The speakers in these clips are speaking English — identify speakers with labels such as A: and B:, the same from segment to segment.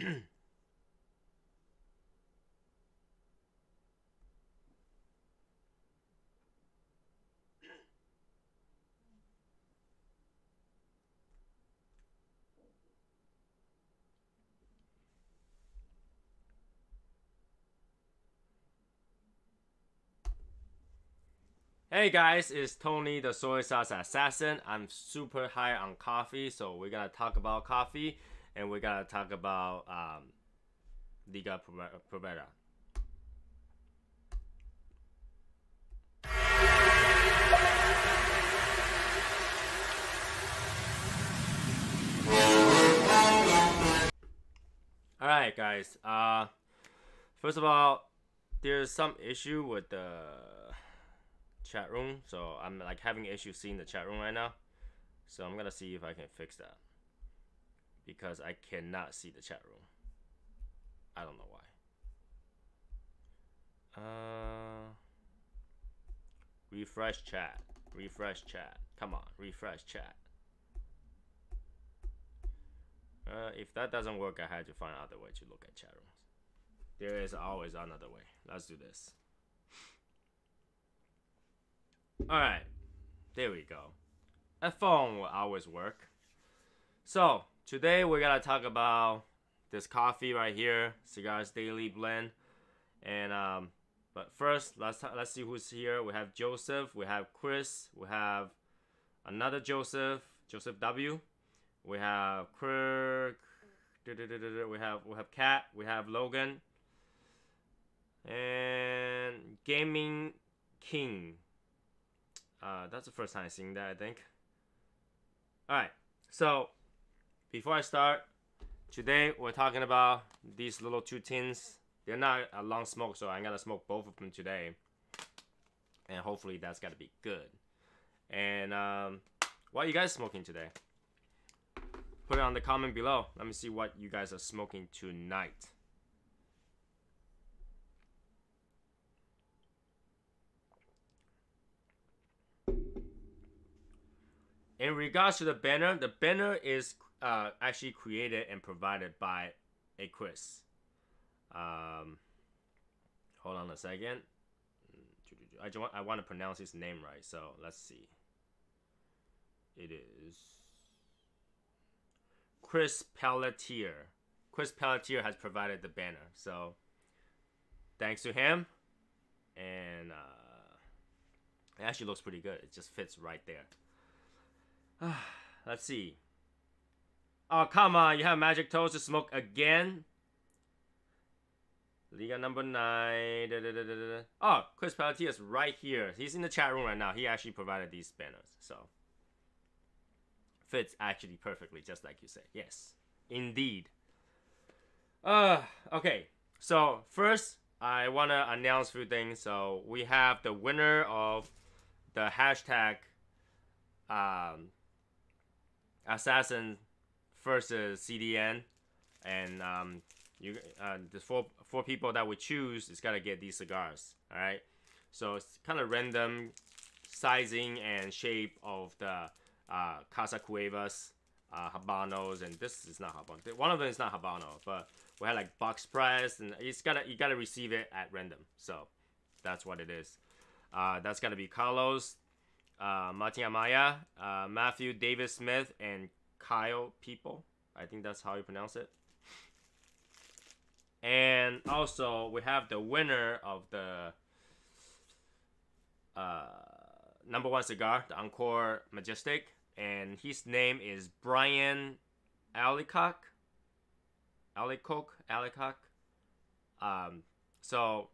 A: Hey guys, it's Tony the Soy Sauce Assassin. I'm super high on coffee, so we're gonna talk about coffee and we're gonna talk about Liga Privada. Alright guys, first of all, there's some issue with the chat room, so I'm like having issues seeing the chat room right now, so I'm gonna see if I can fix that because I cannot see the chat room. I don't know why. Refresh chat, come on, refresh chat. If that doesn't work, I had to find another way to look at chat rooms. There is always another way. Let's do this. Alright, there we go. A phone will always work. So, today we're gonna talk about this coffee right here, Cigar's Daily Blend. And but first, let's see who's here. We have Joseph, we have Chris, we have another Joseph W. We have Kirk, we have Kat, we have Logan, and Gaming King. That's the first time I've seen that, I think. Alright, so before I start, today we're talking about these little two tins. They're not a long smoke, so I'm gonna smoke both of them today. And hopefully that's gotta be good. And what are you guys smoking today? Put it on the comment below. Let me see what you guys are smoking tonight. In regards to the banner is actually created and provided by a Chris. Hold on a second. I want to pronounce his name right, so let's see. It is Chris Pelletier. Chris Pelletier has provided the banner, so thanks to him. And it actually looks pretty good. It just fits right there. Let's see. Oh, come on. You have Magic Toast to smoke again? Liga number 9. Oh, Chris Pelletier is right here. He's in the chat room right now. He actually provided these banners. So, fits actually perfectly, just like you said. Yes, indeed. Okay. So, first, I want to announce a few things. So, we have the winner of the hashtag Assassin versus CDN, and the four people that we choose is gotta get these cigars. All right, so it's kind of random sizing and shape of the Casa Cuevas, Habanos, and this is not Habano. One of them is not Habano, but we had like box press, and you gotta receive it at random. So that's what it is. That's gotta be Carlos, Martin Amaya, Matthew David Smith, and Kyle People. I think that's how you pronounce it. And also, we have the winner of the #1 cigar, the Encore Majestic. And his name is Brian Alicock. So,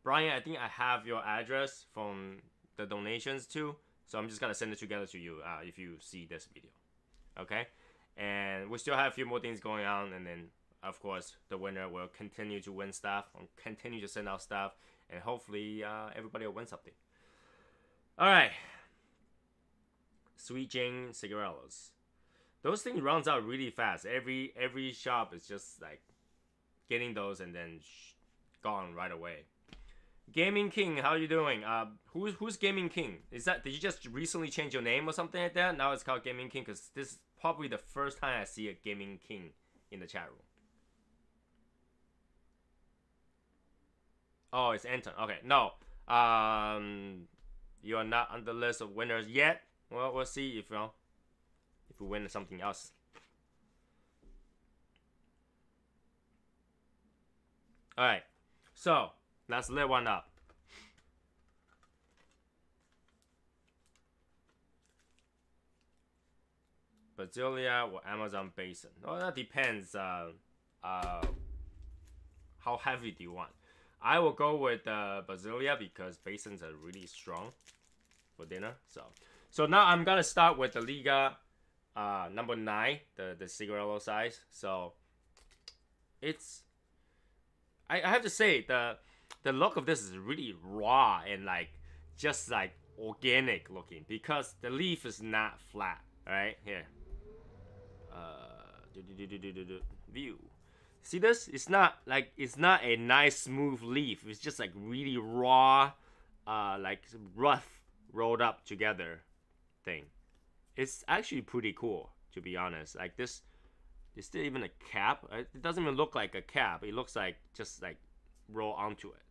A: Brian, I think I have your address from the donations too, so I'm just gonna send it together to you if you see this video. Okay, and we still have a few more things going on, and then of course the winner will continue to win stuff and continue to send out stuff, and hopefully everybody will win something. All right, Sweet Jane cigarillos. Those things runs out really fast. Every shop is just like getting those and then gone right away. Gaming King, how you doing? Who's Gaming King? Did you just recently change your name or something like that? Now it's called Gaming King, because this is probably the first time I see a Gaming King in the chat room. Oh, it's Anton. Okay, no. You are not on the list of winners yet. Well, we'll see if if we win something else. All right, so let's lit one up. Basilia or Amazon Basin? Well, that depends. How heavy do you want? I will go with Basilia because Basins are really strong for dinner. So now I'm gonna start with the Liga number 9, the cigarillo size. So it's I have to say the look of this is really raw and like just like organic looking because the leaf is not flat. All right, here. View. See this? It's not a nice smooth leaf. It's just like really raw, like rough rolled up together thing. It's actually pretty cool to be honest. Like this, is there even a cap? It doesn't even look like a cap. It looks like just like roll onto it.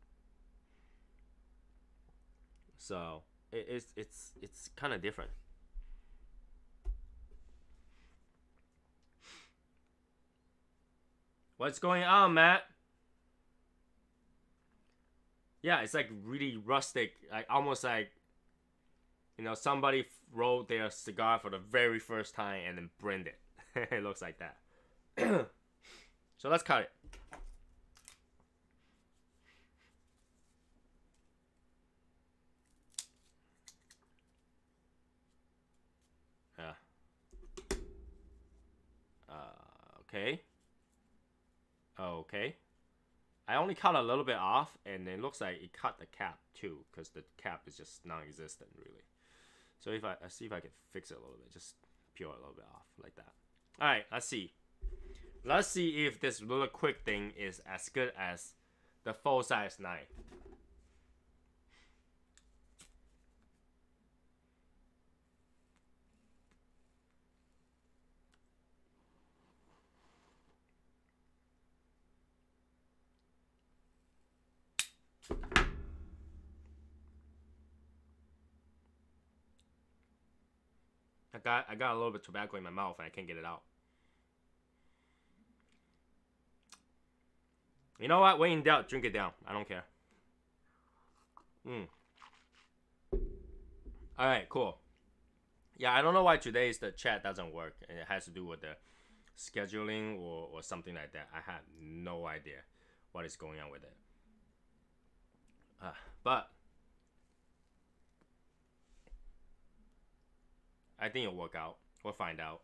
A: So it's kind of different. What's going on, Matt? Yeah, it's like really rustic, like almost like somebody rolled their cigar for the very first time and then burned it. It looks like that. So let's cut it. Yeah. Okay. Okay. I only cut a little bit off, and it looks like it cut the cap too, because the cap is just non-existent, really. So if I see if I can fix it a little bit, just peel it a little bit off like that. All right, let's see. Let's see if this little quick thing is as good as the full-size knife. I got a little bit of tobacco in my mouth and I can't get it out. You know what? When in doubt, drink it down. I don't care. Alright, cool. Yeah, I don't know why today's the chat doesn't work. And it has to do with the scheduling or something like that. I have no idea what is going on with it. But I think it'll work out. We'll find out.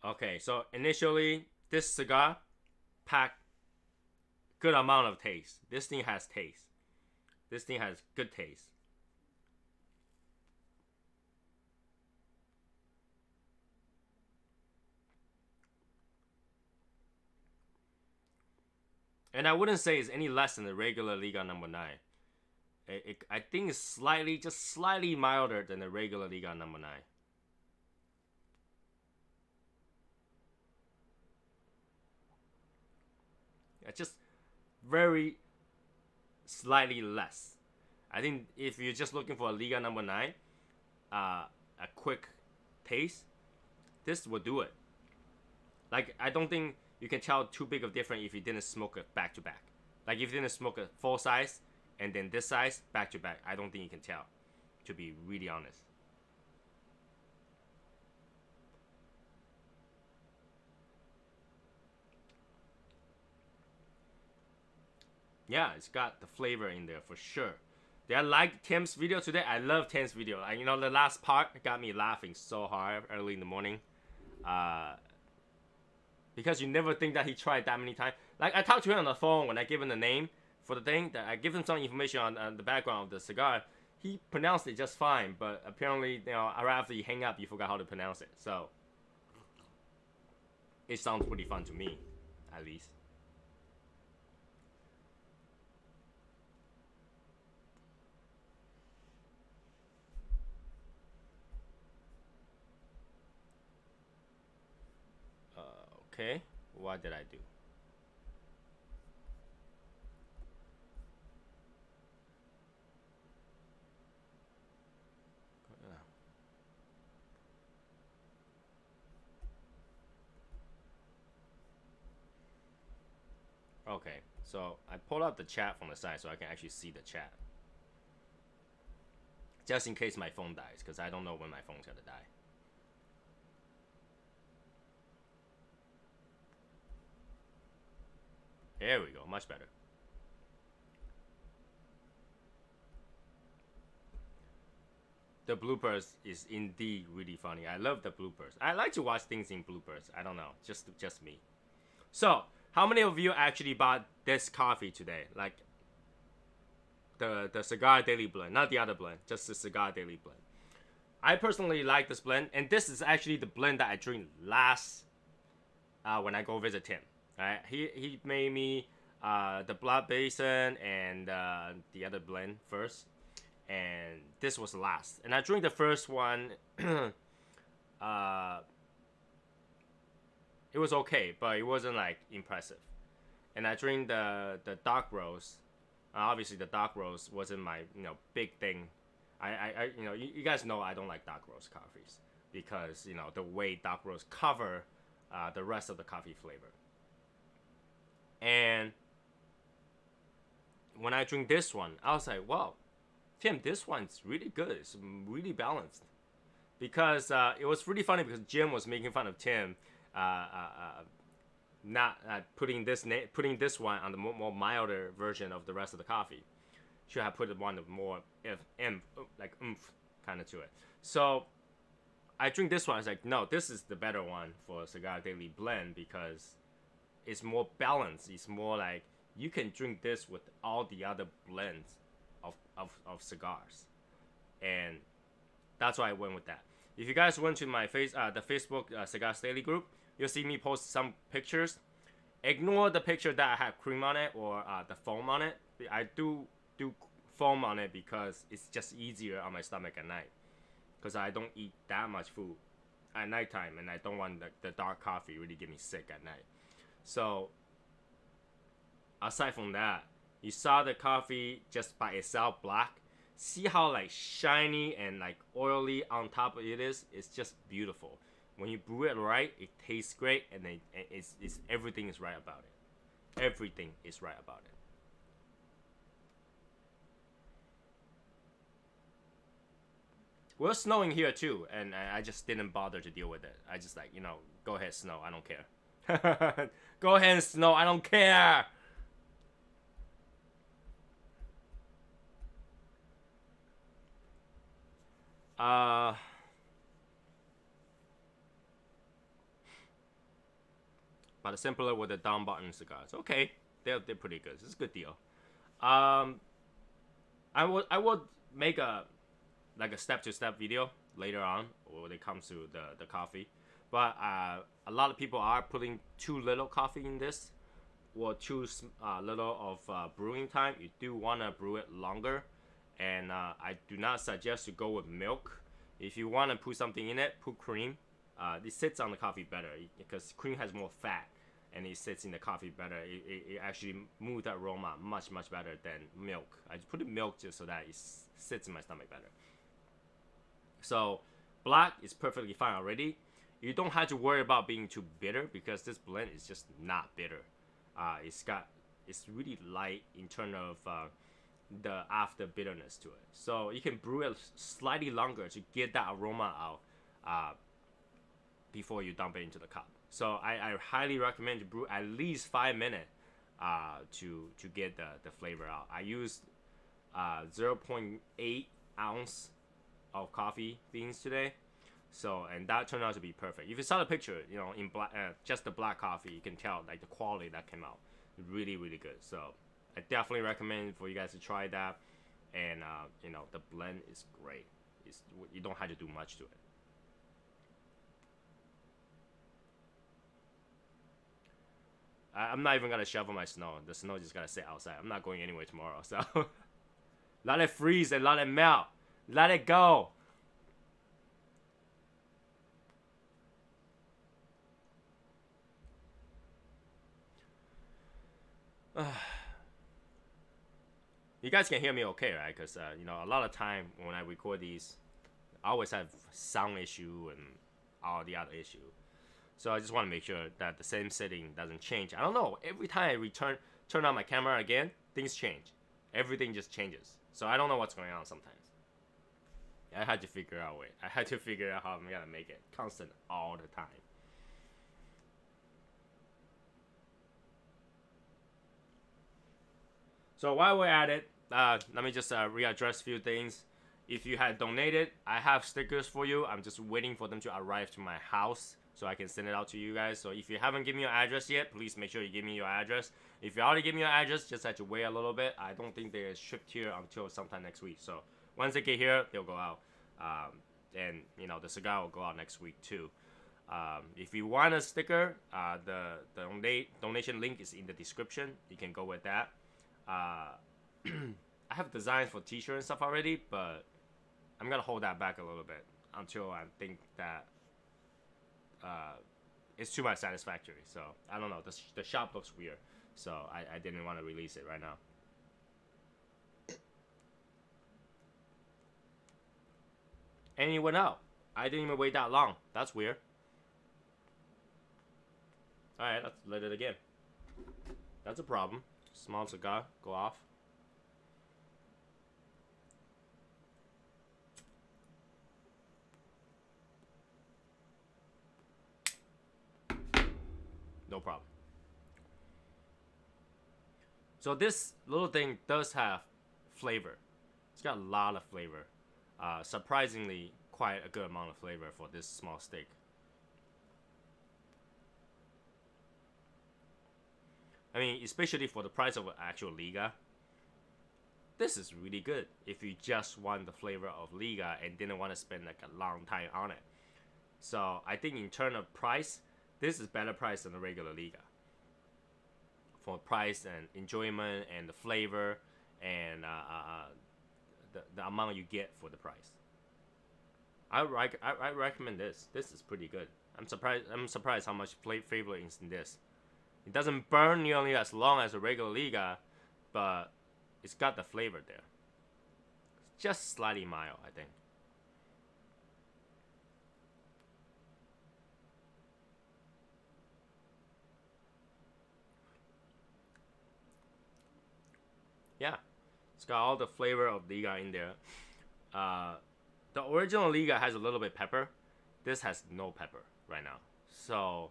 A: Okay, so initially, this cigar packed good amount of taste. This thing has taste. This thing has good taste. And I wouldn't say it's any less than the regular Liga number 9. I think it's just slightly milder than the regular Liga number 9. It's just very slightly less. I think if you're just looking for a Liga number 9, a quick taste, this will do it. Like, I don't think you can tell too big of difference if you didn't smoke it back to back. Like, if you didn't smoke a full size and then this size back to back, I don't think you can tell, to be really honest. Yeah, it's got the flavor in there for sure. Did I like Tim's video today? I love Tim's video. The last part got me laughing so hard early in the morning. Because you never think that he tried that many times. Like, I talked to him on the phone when I gave him the name for the thing. That I give him some information on the background of the cigar. He pronounced it just fine, but apparently, right after you hang up, you forgot how to pronounce it. So, it sounds pretty fun to me, at least. Okay. What did I do? Okay, so I pulled out the chat from the side so I can actually see the chat. Just in case my phone dies, because I don't know when my phone's gonna die. There we go, much better. The bloopers is indeed really funny. I love the bloopers. I like to watch things in bloopers. I don't know, just me. So, how many of you actually bought this coffee today? Like the Cigar Daily Blend, not the other blend, just the Cigar Daily Blend. I personally like this blend, and this is actually the blend that I drink last when I go visit Tim. Right? He made me the Blood Basin and the other blend first, and this was last. And I drank the first one. It was okay, but it wasn't like impressive. And I drank the dark roast. Obviously, the dark roast wasn't my big thing. I you guys know I don't like dark roast coffees because the way dark roast cover the rest of the coffee flavor. And when I drink this one, I was like, wow, Tim, this one's really good. It's really balanced. Because it was really funny because Jim was making fun of Tim not putting this one on the more milder version of the rest of the coffee. Should have put one of more oomph kind of to it. So I drink this one. I was like, no, this is the better one for Cigar Daily Blend because it's more balanced. It's more like you can drink this with all the other blends of cigars, and that's why I went with that. If you guys went to my the Facebook Cigars Daily group, you'll see me post some pictures. Ignore the picture that I have cream on it or the foam on it. I do foam on it because it's just easier on my stomach at night. Because I don't eat that much food at nighttime, and I don't want the dark coffee really get me sick at night. So aside from that, you saw the coffee just by itself black. See how like shiny and like oily on top of it is? It's just beautiful. When you brew it right, it tastes great, and then it's everything is right about it. Everything is right about it. Well, it's snowing here too, and I just didn't bother to deal with it. I just like, go ahead, snow. I don't care. Go ahead and snow. I don't care. But the simpler with the down button cigars. Okay, they're pretty good. It's a good deal. I would make a step-to-step video later on when it comes to the coffee. But a lot of people are putting too little coffee in this, or too little of brewing time. You do want to brew it longer, and I do not suggest to go with milk. If you want to put something in it, put cream. It sits on the coffee better because cream has more fat, and it sits in the coffee better. It actually moves the aroma much better than milk. I just put in milk just so that it sits in my stomach better. So black is perfectly fine already. You don't have to worry about being too bitter because this blend is just not bitter. It's really light in terms of the after bitterness to it. So you can brew it slightly longer to get that aroma out before you dump it into the cup. So I highly recommend to brew at least 5 minutes to get the flavor out. I used 0.8 ounce of coffee beans today. So, and that turned out to be perfect. If you saw the picture, in black, just the black coffee, you can tell like the quality that came out, really good. So, I definitely recommend for you guys to try that. And the blend is great. You don't have to do much to it. I'm not even gonna shovel my snow. The snow just gotta sit outside. I'm not going anywhere tomorrow. So, let it freeze and let it melt. Let it go. You guys can hear me okay, right? Because you know, a lot of time when I record these, I always have sound issue and all the other issue. So I just want to make sure that the same setting doesn't change. I don't know. Every time I turn on my camera again, things change. Everything just changes. So I don't know what's going on sometimes. I had to figure out a way. I had to figure out how I'm gonna make it constant all the time. So while we're at it, let me just readdress a few things. If you had donated, I have stickers for you. I'm just waiting for them to arrive to my house so I can send it out to you guys. So if you haven't given me your address yet, please make sure you give me your address. If you already give me your address, just have to wait a little bit. I don't think they're shipped here until sometime next week. So once they get here, they'll go out. And you know, the cigar will go out next week too. If you want a sticker, the donation link is in the description. You can go with that. I have designs for t-shirt and stuff already, but I'm gonna hold that back a little bit until I think that it's too much satisfactory. So I don't know. The shop looks weird, so I didn't want to release it right now. And it went out. I didn't even wait that long. That's weird. Alright, let's lit it again. That's a problem. Small cigar, go off. No problem. So this little thing does have flavor. It's got a lot of flavor. Surprisingly, quite a good amount of flavor for this small stick. I mean, especially for the price of an actual Liga, this is really good if you just want the flavor of Liga and didn't want to spend like a long time on it. So I think in terms of price, this is better price than the regular Liga. For price and enjoyment and the flavor and the amount you get for the price. I recommend this. This is pretty good. I'm surprised how much flavor is in this. It doesn't burn nearly as long as a regular Liga, but it's got the flavor there. It's just slightly mild, I think. Yeah, it's got all the flavor of Liga in there. The original Liga has a little bit pepper. This has no pepper right now. So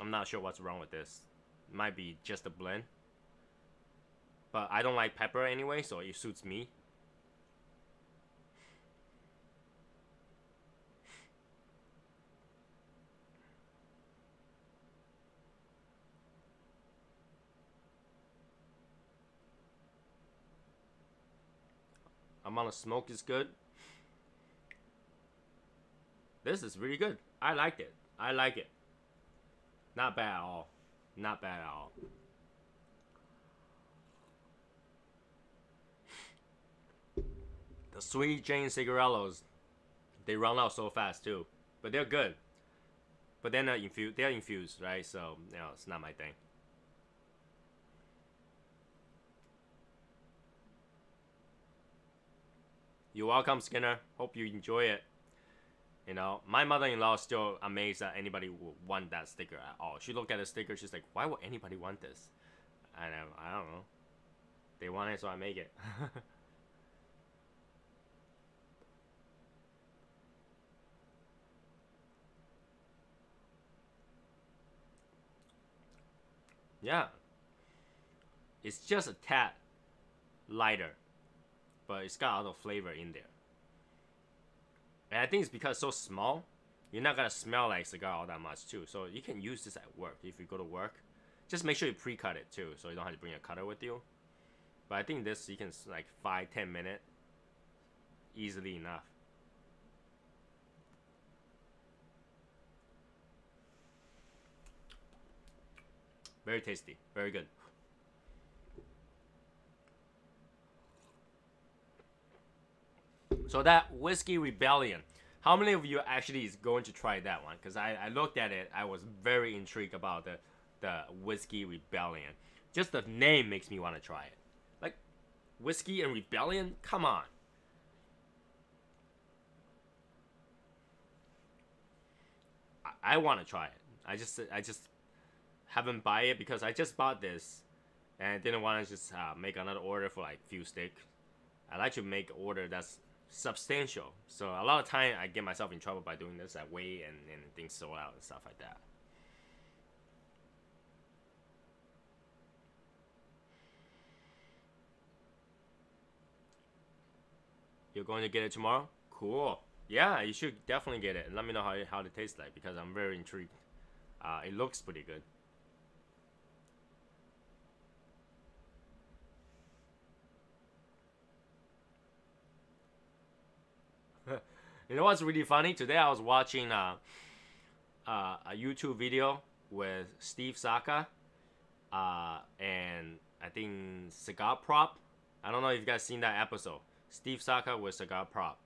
A: I'm not sure what's wrong with this. Might be just a blend. But I don't like pepper anyway, so it suits me. Amount of smoke is good. This is really good. I liked it. I like it. Not bad at all. Not bad at all. The Sweet Jane cigarellos, they run out so fast too. But they're good. But they're not infused. They're infused, right? So, you know, it's not my thing. You're welcome, Skinner. Hope you enjoy it. You know, my mother-in-law is still amazed that anybody would want that sticker at all. She looked at the sticker, she's like, why would anybody want this? And I don't know. They want it, so I make it. Yeah. It's just a tad lighter, but it's got a lot of flavor in there. And I think it's because it's so small, you're not gonna smell like cigar all that much too. So you can use this at work if you go to work. Just make sure you pre-cut it too, so you don't have to bring a cutter with you. But I think this you can like 5-10 minutes, easily enough. Very tasty, very good. So that Whiskey Rebellion, how many of you actually is going to try that one? Because I looked at it, I was very intrigued about the Whiskey Rebellion. Just the name makes me want to try it. Like, Whiskey and Rebellion? Come on. I want to try it. I just haven't buy it because I just bought this and didn't want to just make another order for like few stick. I like to make an order that's substantial. So a lot of time I get myself in trouble by doing this. I wait and things sold out and stuff like that. You're going to get it tomorrow? Cool. Yeah, you should definitely get it. And let me know how it tastes like because I'm very intrigued. It looks pretty good. You know what's really funny? Today I was watching a YouTube video with Steve Saka and I think Cigar Prop. I don't know if you guys seen that episode. Steve Saka with Cigar Prop.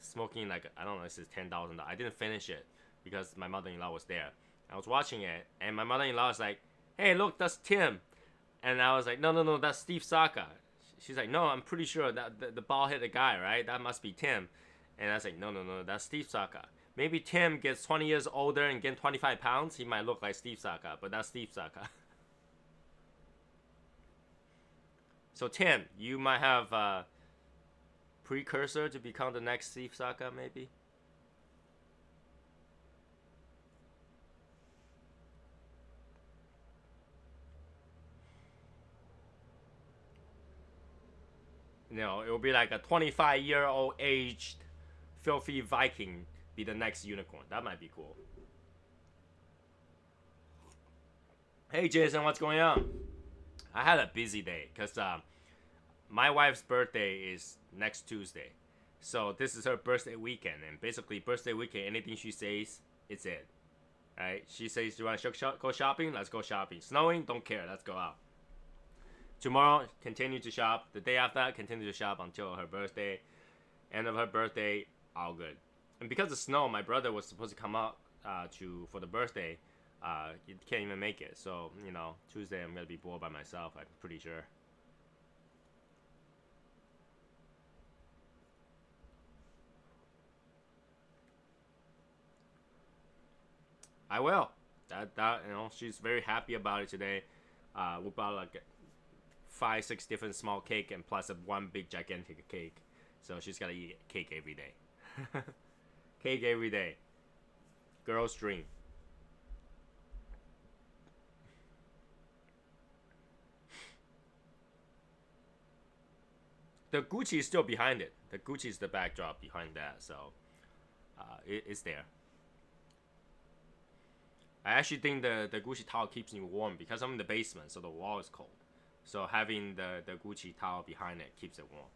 A: Smoking like, I don't know, this is $10,000. I didn't finish it because my mother-in-law was there. I was watching it and my mother-in-law was like, hey, look, that's Tim. And I was like, no, that's Steve Saka. She's like, no, I'm pretty sure that the bald-headed guy, right? That must be Tim. And I was like, no, that's Steve Saka. Maybe Tim gets 20 years older and gains 25 pounds. He might look like Steve Saka, but that's Steve Saka. So Tim, you might have a precursor to become the next Steve Saka, maybe? You know, it will be like a 25-year-old aged filthy Viking be the next unicorn. That might be cool. Hey Jason, what's going on? I had a busy day because my wife's birthday is next Tuesday. So this is her birthday weekend. And basically, birthday weekend, anything she says, it's it. Right? She says, you want to go shopping? Let's go shopping. Snowing? Don't care. Let's go out. Tomorrow, continue to shop. The day after that, continue to shop until her birthday. End of her birthday, all good. And because of snow, my brother was supposed to come out for the birthday. He can't even make it. So, you know, Tuesday I'm going to be bored by myself, I'm pretty sure. I will. That you know, she's very happy about it today. We bought like 5-6 different small cake and plus one big gigantic cake. So she's got to eat cake every day. Cake every day. Girl's dream. The Gucci is still behind it. The Gucci is the backdrop behind that, so it's there. I actually think the Gucci towel keeps me warm because I'm in the basement, so the wall is cold. So having the Gucci towel behind it keeps it warm.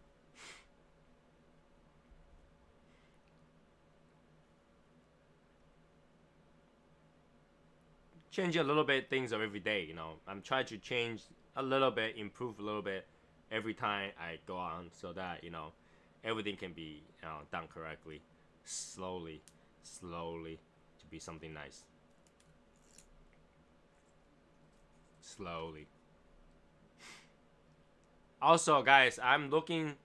A: Change a little bit things every day, you know. I'm trying to change a little bit, improve a little bit every time I go on so that, you know, everything can be done correctly, slowly to be something nice. Slowly. Also, guys, I'm looking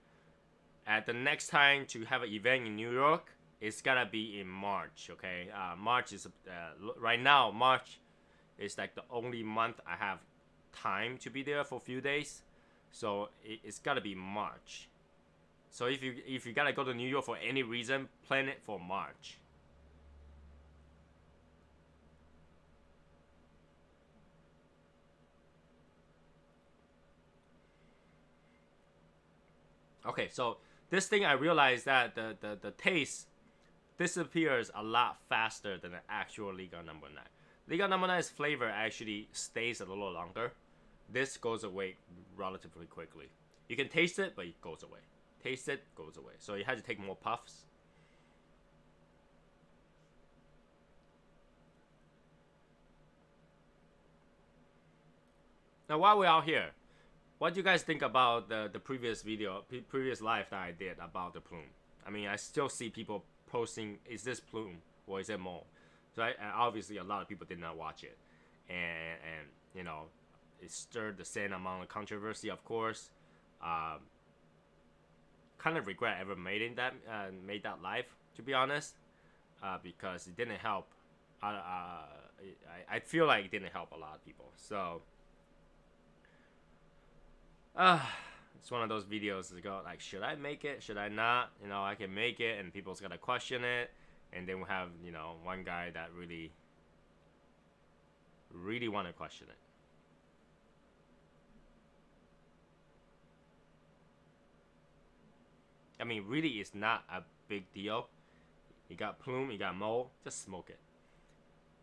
A: at the next time to have an event in New York. It's gonna be in March, okay? March is right now. March is like the only month I have time to be there for a few days, so it's gotta be March. So if you gotta go to New York for any reason, plan it for March. Okay, so this thing I realized that the taste disappears a lot faster than the actual Liga number 9. Liga number 9's flavor actually stays a little longer. This goes away relatively quickly. You can taste it, but it goes away. Taste it, goes away. So you have to take more puffs. Now while we're out here, what do you guys think about the previous video, previous live that I did about the plume? I mean, I still see people posting, is this plume or is it mole? So obviously a lot of people did not watch it, and you know, it stirred the same amount of controversy, of course. Kind of regret ever made that live, to be honest, because it didn't help. I feel like it didn't help a lot of people. So, it's one of those videos that go like, should I make it? Should I not? You know, I can make it, and people's gonna question it, and then we have, you know, one guy that really want to question it. I mean, really, it's not a big deal. You got plume, you got mold, just smoke it.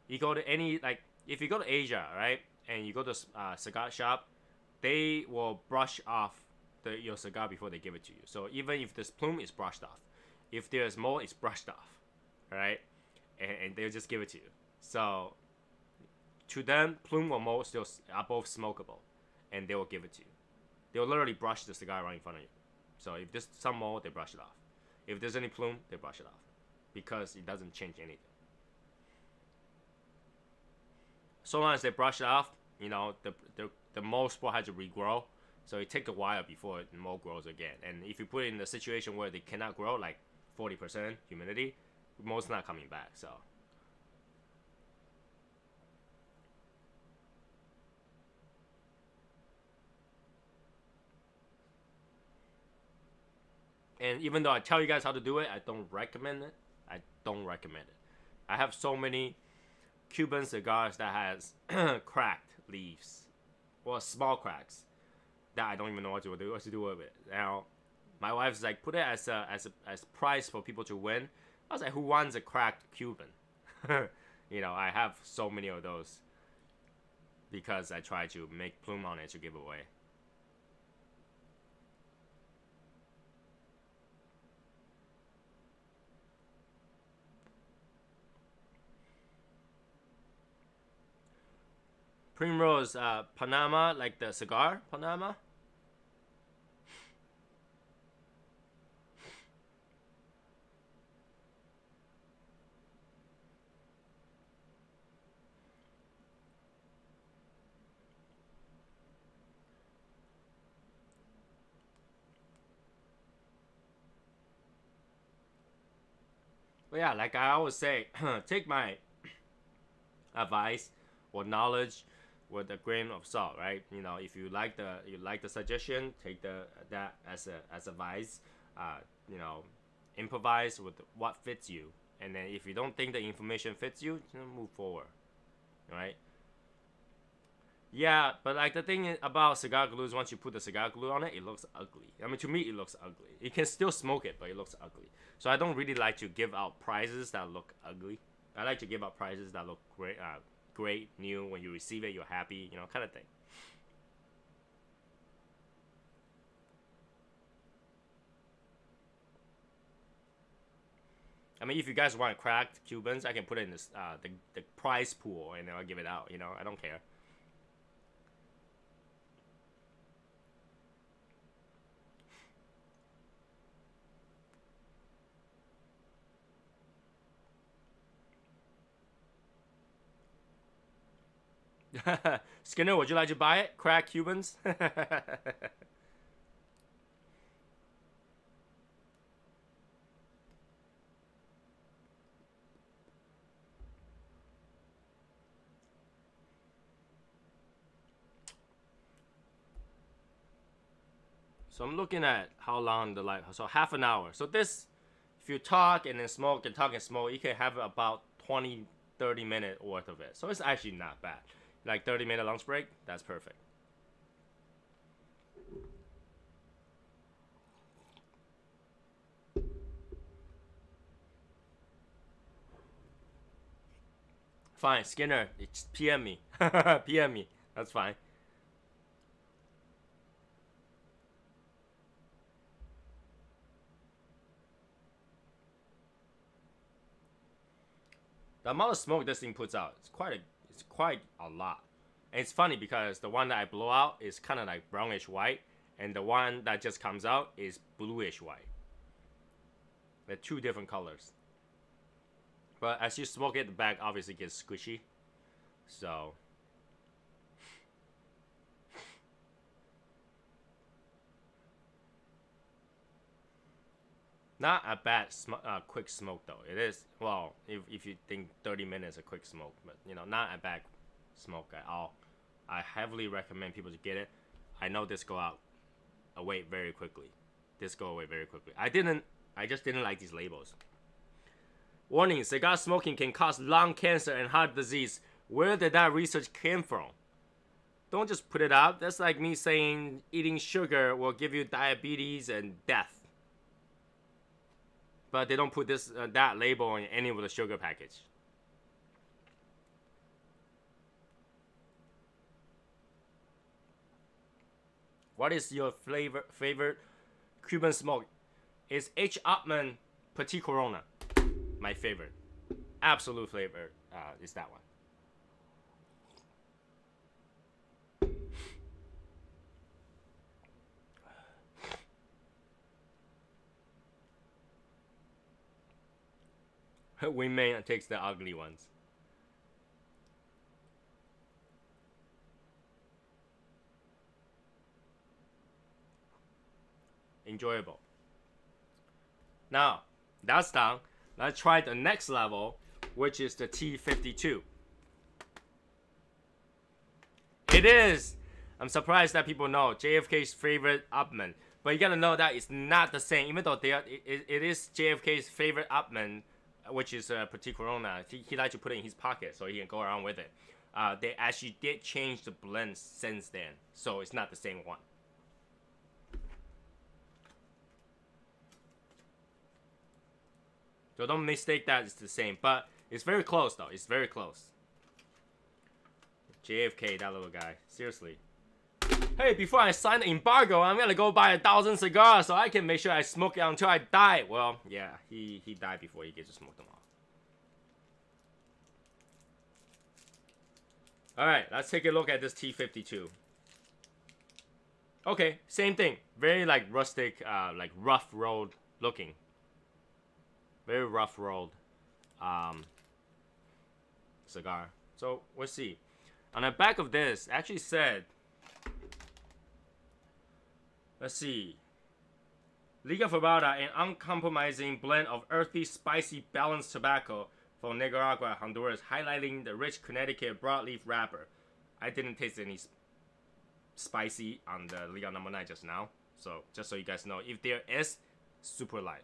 A: You go to any, like, if you go to Asia, right, and you go to a cigar shop, they will brush off your cigar before they give it to you. So even if this plume is brushed off, if there's mold, it's brushed off, right? And they'll just give it to you. So to them, plume or mold still are both smokable, and they will give it to you. They'll literally brush the cigar right in front of you. So if there's some mold, they brush it off. If there's any plume, they brush it off, because it doesn't change anything. So long as they brush it off, you know, the mold spore has to regrow. So it takes a while before the mold grows again. And if you put it in a situation where they cannot grow, like 40% humidity, mold's not coming back. So and even though I tell you guys how to do it, I don't recommend it. I don't recommend it. I have so many Cuban cigars that has cracked leaves, or small cracks, that I don't even know what to do with it. Now, my wife's like, put it as price for people to win. I was like, who wants a cracked Cuban? You know, I have so many of those because I try to make plume on it to give away. Primrose, Panama, like the cigar, Panama. But yeah, like I always say, take my advice or knowledge with a grain of salt, right? You know, if you like the suggestion, take that as advice. You know, improvise with what fits you, and then if you don't think the information fits you, move forward, right? Yeah, but like the thing about cigar glue is once you put the cigar glue on it, it looks ugly. I mean, to me, it looks ugly. You can still smoke it, but it looks ugly. So I don't really like to give out prizes that look ugly. I like to give out prizes that look great, great, new. When you receive it, you're happy, you know, kind of thing. I mean, if you guys want cracked Cubans, I can put it in this the prize pool, and I'll give it out. You know, I don't care. Skinner, would you like to buy it? Crack Cubans? So I'm looking at how long the life. So half an hour. So this, if you talk and then smoke and talk and smoke, you can have about 20, 30-minute worth of it. So it's actually not bad. Like 30-minute lunch break, that's perfect. Fine, Skinner, it's PM me. PM me. That's fine. The amount of smoke this thing puts out, it's quite a lot. And it's funny because the one that I blow out is kind of like brownish white, and the one that just comes out is bluish white. They're two different colors. But as you smoke it, the back obviously gets squishy. So Not a bad quick smoke though. It is, well, if you think 30 minutes a quick smoke, but you know, not a bad smoke at all. I heavily recommend people to get it. I know this go away very quickly. This go away very quickly. I just didn't like these labels. Warning, cigar smoking can cause lung cancer and heart disease. Where did that research came from? Don't just put it out. That's like me saying eating sugar will give you diabetes and death. But they don't put that label on any of the sugar package. What is your favorite Cuban smoke? Is H. Upmann Petit Corona. My favorite. Absolute favorite is that one. Wingman takes the ugly ones. Enjoyable. Now, that's done. Let's try the next level, which is the T52. It is. I'm surprised that people know JFK's favorite Upmann, but you gotta know that it's not the same. Even though it is JFK's favorite Upmann, which is Petit Corona. He likes to put it in his pocket so he can go around with it. They actually did change the blend since then, so it's not the same one. So don't mistake that it's the same, but it's very close though. It's very close. JFK, that little guy. Seriously. Hey, before I sign the embargo, I'm gonna go buy 1,000 cigars so I can make sure I smoke it until I die. Well, yeah, he died before he gets to smoke them all. Alright, let's take a look at this T52. Okay, same thing. Very like rustic, like rough road looking. Very rough rolled cigar. So let's see. On the back of this, actually said, let's see, Liga Privada, an uncompromising blend of earthy, spicy, balanced tobacco from Nicaragua, Honduras, highlighting the rich Connecticut broadleaf wrapper. I didn't taste any spicy on the Liga number 9 just now. So just so you guys know, if there is, super light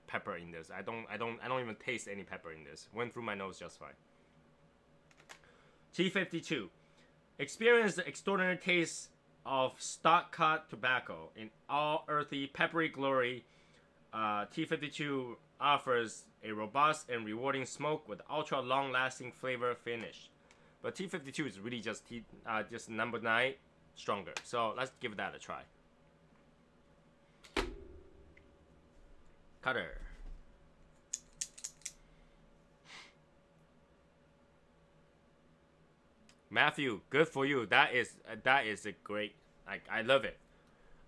A: pepper in this. I don't even taste any pepper in this. Went through my nose just fine. T52. Experience the extraordinary taste of stock cut tobacco in all earthy, peppery glory. T52 offers a robust and rewarding smoke with ultra long-lasting flavor finish. But T52 is really just number 9 stronger. So let's give that a try. Cutter. Matthew, good for you. That is a great. I love it.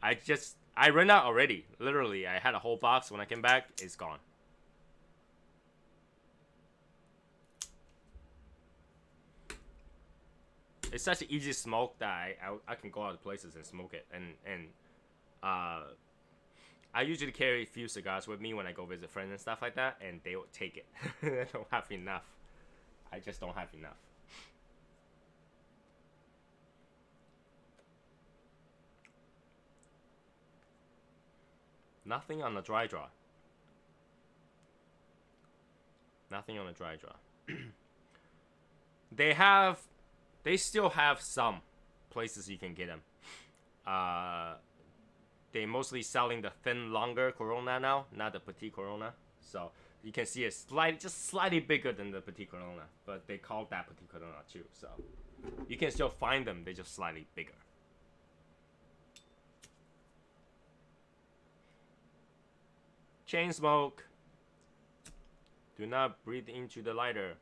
A: I ran out already. Literally, I had a whole box. When I came back, it's gone. It's such an easy smoke that I can go out of places and smoke it, and I usually carry a few cigars with me when I go visit friends and stuff like that, and they will take it. I don't have enough. I just don't have enough. Nothing on the dry draw. Nothing on the dry draw. They still have some places you can get them. They mostly selling the thin, longer Corona now, not the Petit Corona. So you can see it's just slightly bigger than the Petit Corona, but they call that Petit Corona too. So you can still find them. They're just slightly bigger. Chain smoke. Do not breathe into the lighter.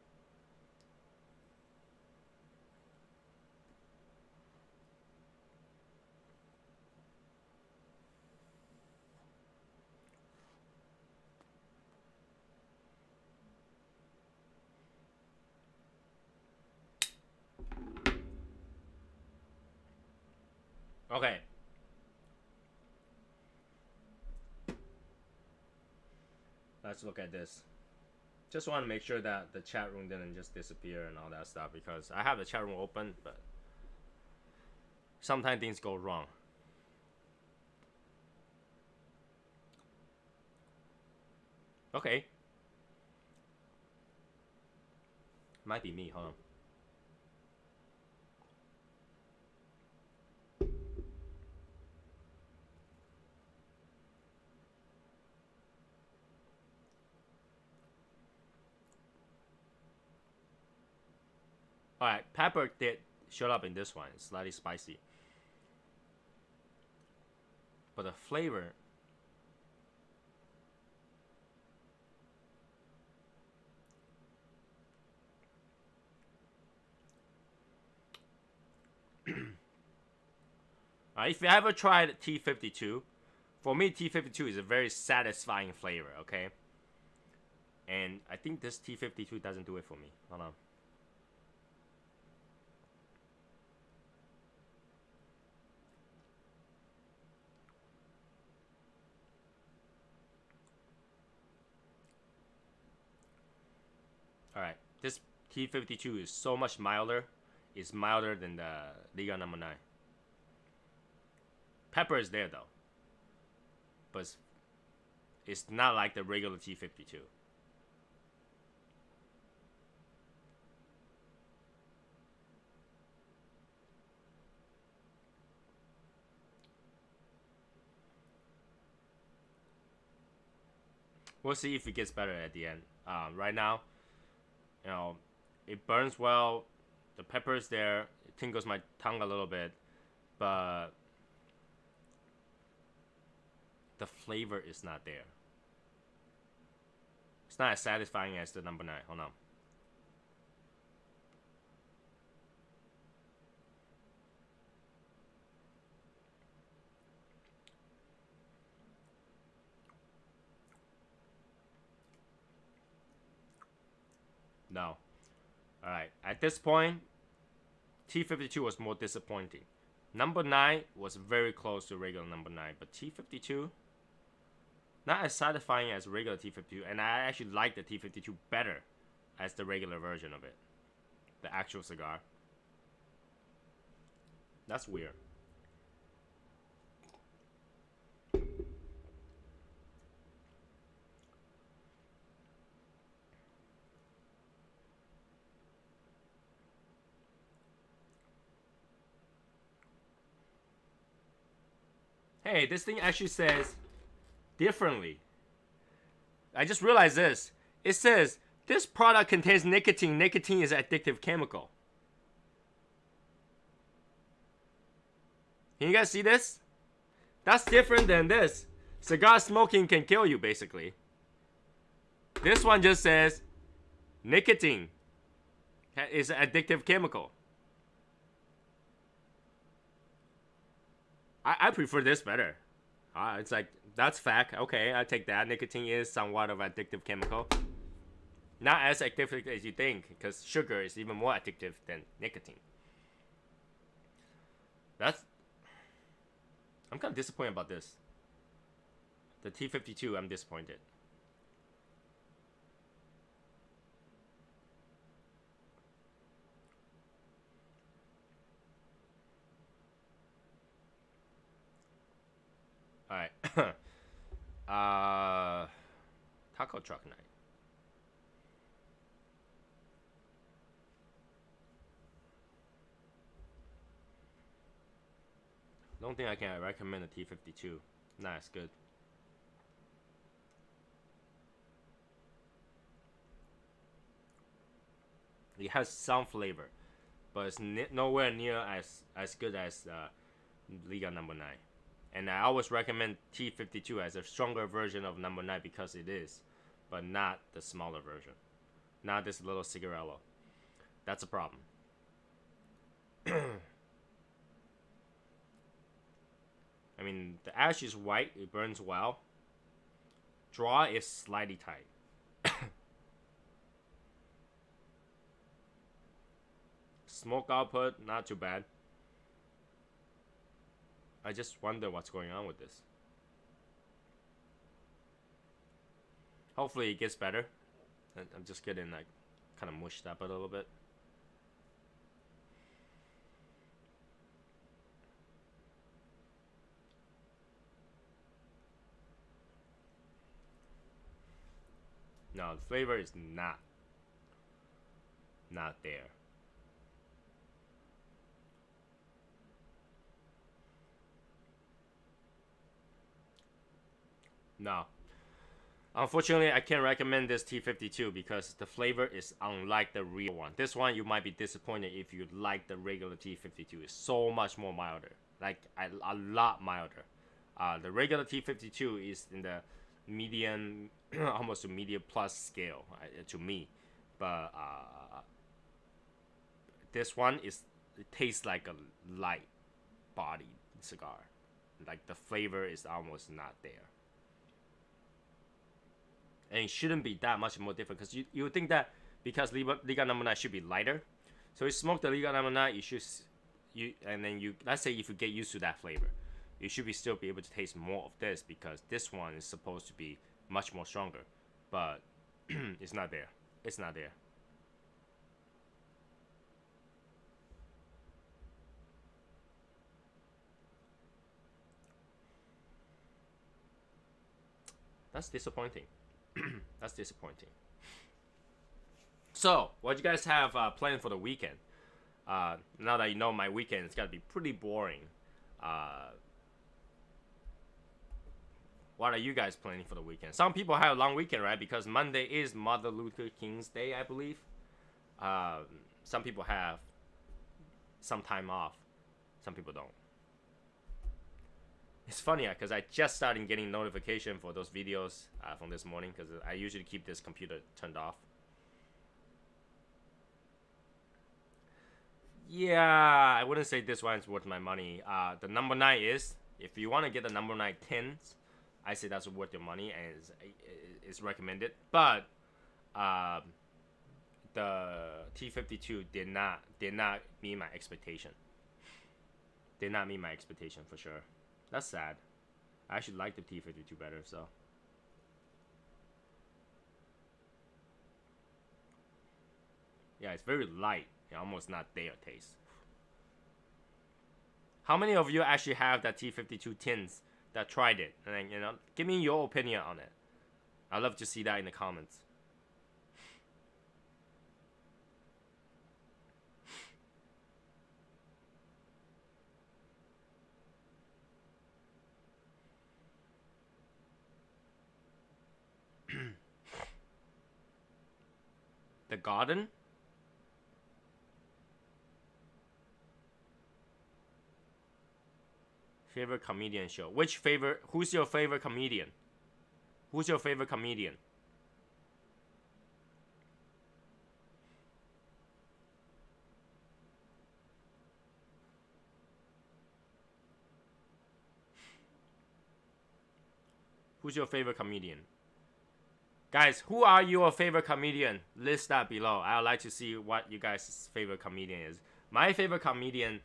A: Okay. let's look at this. Just want to make sure that the chat room didn't just disappear and all that stuff, because I have the chat room open, but sometimes things go wrong. Okay. Might be me, hold on. Alright, pepper did show up in this one. It's slightly spicy. But the flavor... if you ever tried T52, for me T52 is a very satisfying flavor, okay? And I think this T52 doesn't do it for me. Hold on. Alright, this T52 is so much milder. It's milder than the Liga number 9. Pepper is there though, but it's not like the regular T52. We'll see if it gets better at the end. Right now, you know, it burns well. The pepper is there. It tingles my tongue a little bit, but the flavor is not there. It's not as satisfying as the number 9. Hold on. No. Alright, at this point, T52 was more disappointing. Number 9 was very close to regular number 9, but T52, not as satisfying as regular T52, and I actually like the T52 better as the regular version of it. The actual cigar. That's weird. Hey, this thing actually says differently. I just realized this. It says, this product contains nicotine. Nicotine is an addictive chemical. Can you guys see this? That's different than this. Cigar smoking can kill you, basically. This one just says, nicotine is an addictive chemical. I prefer this better. It's like, that's fact. Okay, I take that. Nicotine is somewhat of an addictive chemical. Not as addictive as you think, because sugar is even more addictive than nicotine. I'm kind of disappointed about this. The T52, I'm disappointed. Alright. Taco truck night. Don't think I can recommend a T52. Nah, it's good. It has some flavor, but it's nowhere near as good as Liga number 9. And I always recommend T52 as a stronger version of number 9 because it is, but not the smaller version. Not this little cigarello. That's a problem. I mean, the ash is white, it burns well. Draw is slightly tight. Smoke output, not too bad. I just wonder what's going on with this. Hopefully it gets better. I'm just getting like kind of mushed up a little bit. No, the flavor is not there. No. Unfortunately, I can't recommend this T52 because the flavor is unlike the real one. This one, you might be disappointed if you like the regular T52. It's so much more milder. Like, a lot milder. The regular T52 is in the medium, almost a medium plus scale to me. But this one it tastes like a light bodied cigar. Like, the flavor is almost not there. And it shouldn't be that much more different because you would think that because Liga number 9 should be lighter. So you smoke the Liga number 9, and then let's say if you get used to that flavor, you should still be able to taste more of this because this one is supposed to be much more stronger, but it's not there. It's not there. That's disappointing. That's disappointing. So, what you guys have planned for the weekend? Now that you know my weekend, it's gotta be pretty boring. What are you guys planning for the weekend? Some people have a long weekend, right? Because Monday is Martin Luther King's Day, I believe. Some people have some time off. Some people don't. It's funny because I just started getting notification for those videos from this morning because I usually keep this computer turned off. Yeah, I wouldn't say this one's worth my money. The number 9 is. If you want to get the number 9 tins, I say that's worth your money and it's recommended. But the T52 did not meet my expectation. Did not meet my expectation for sure. That's sad. I actually like the T52 better, so. Yeah, it's very light. Almost not there taste. How many of you actually have that T52 tins that tried it? And then, give me your opinion on it. I'd love to see that in the comments. The Garden? Favorite comedian show. Who's your favorite comedian? Who's your favorite comedian? Who's your favorite comedian? Guys, who are your favorite comedian? List that below. I would like to see what you guys' favorite comedian is. My favorite comedian,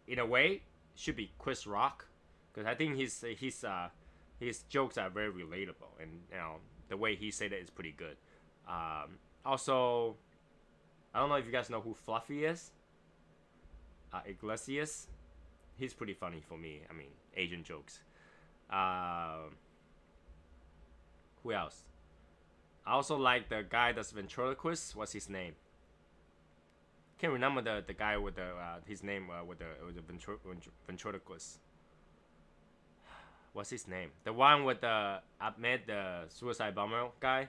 A: in a way, should be Chris Rock, because I think his jokes are very relatable, and the way he said it is pretty good. Also, I don't know if you guys know who Fluffy is. Iglesias, he's pretty funny for me. I mean, Asian jokes. Who else? I also like the guy that's ventriloquist. What's his name? Can't remember the guy with the his name with the ventriloquist. What's his name? The one with the Ahmed, the suicide bomber guy.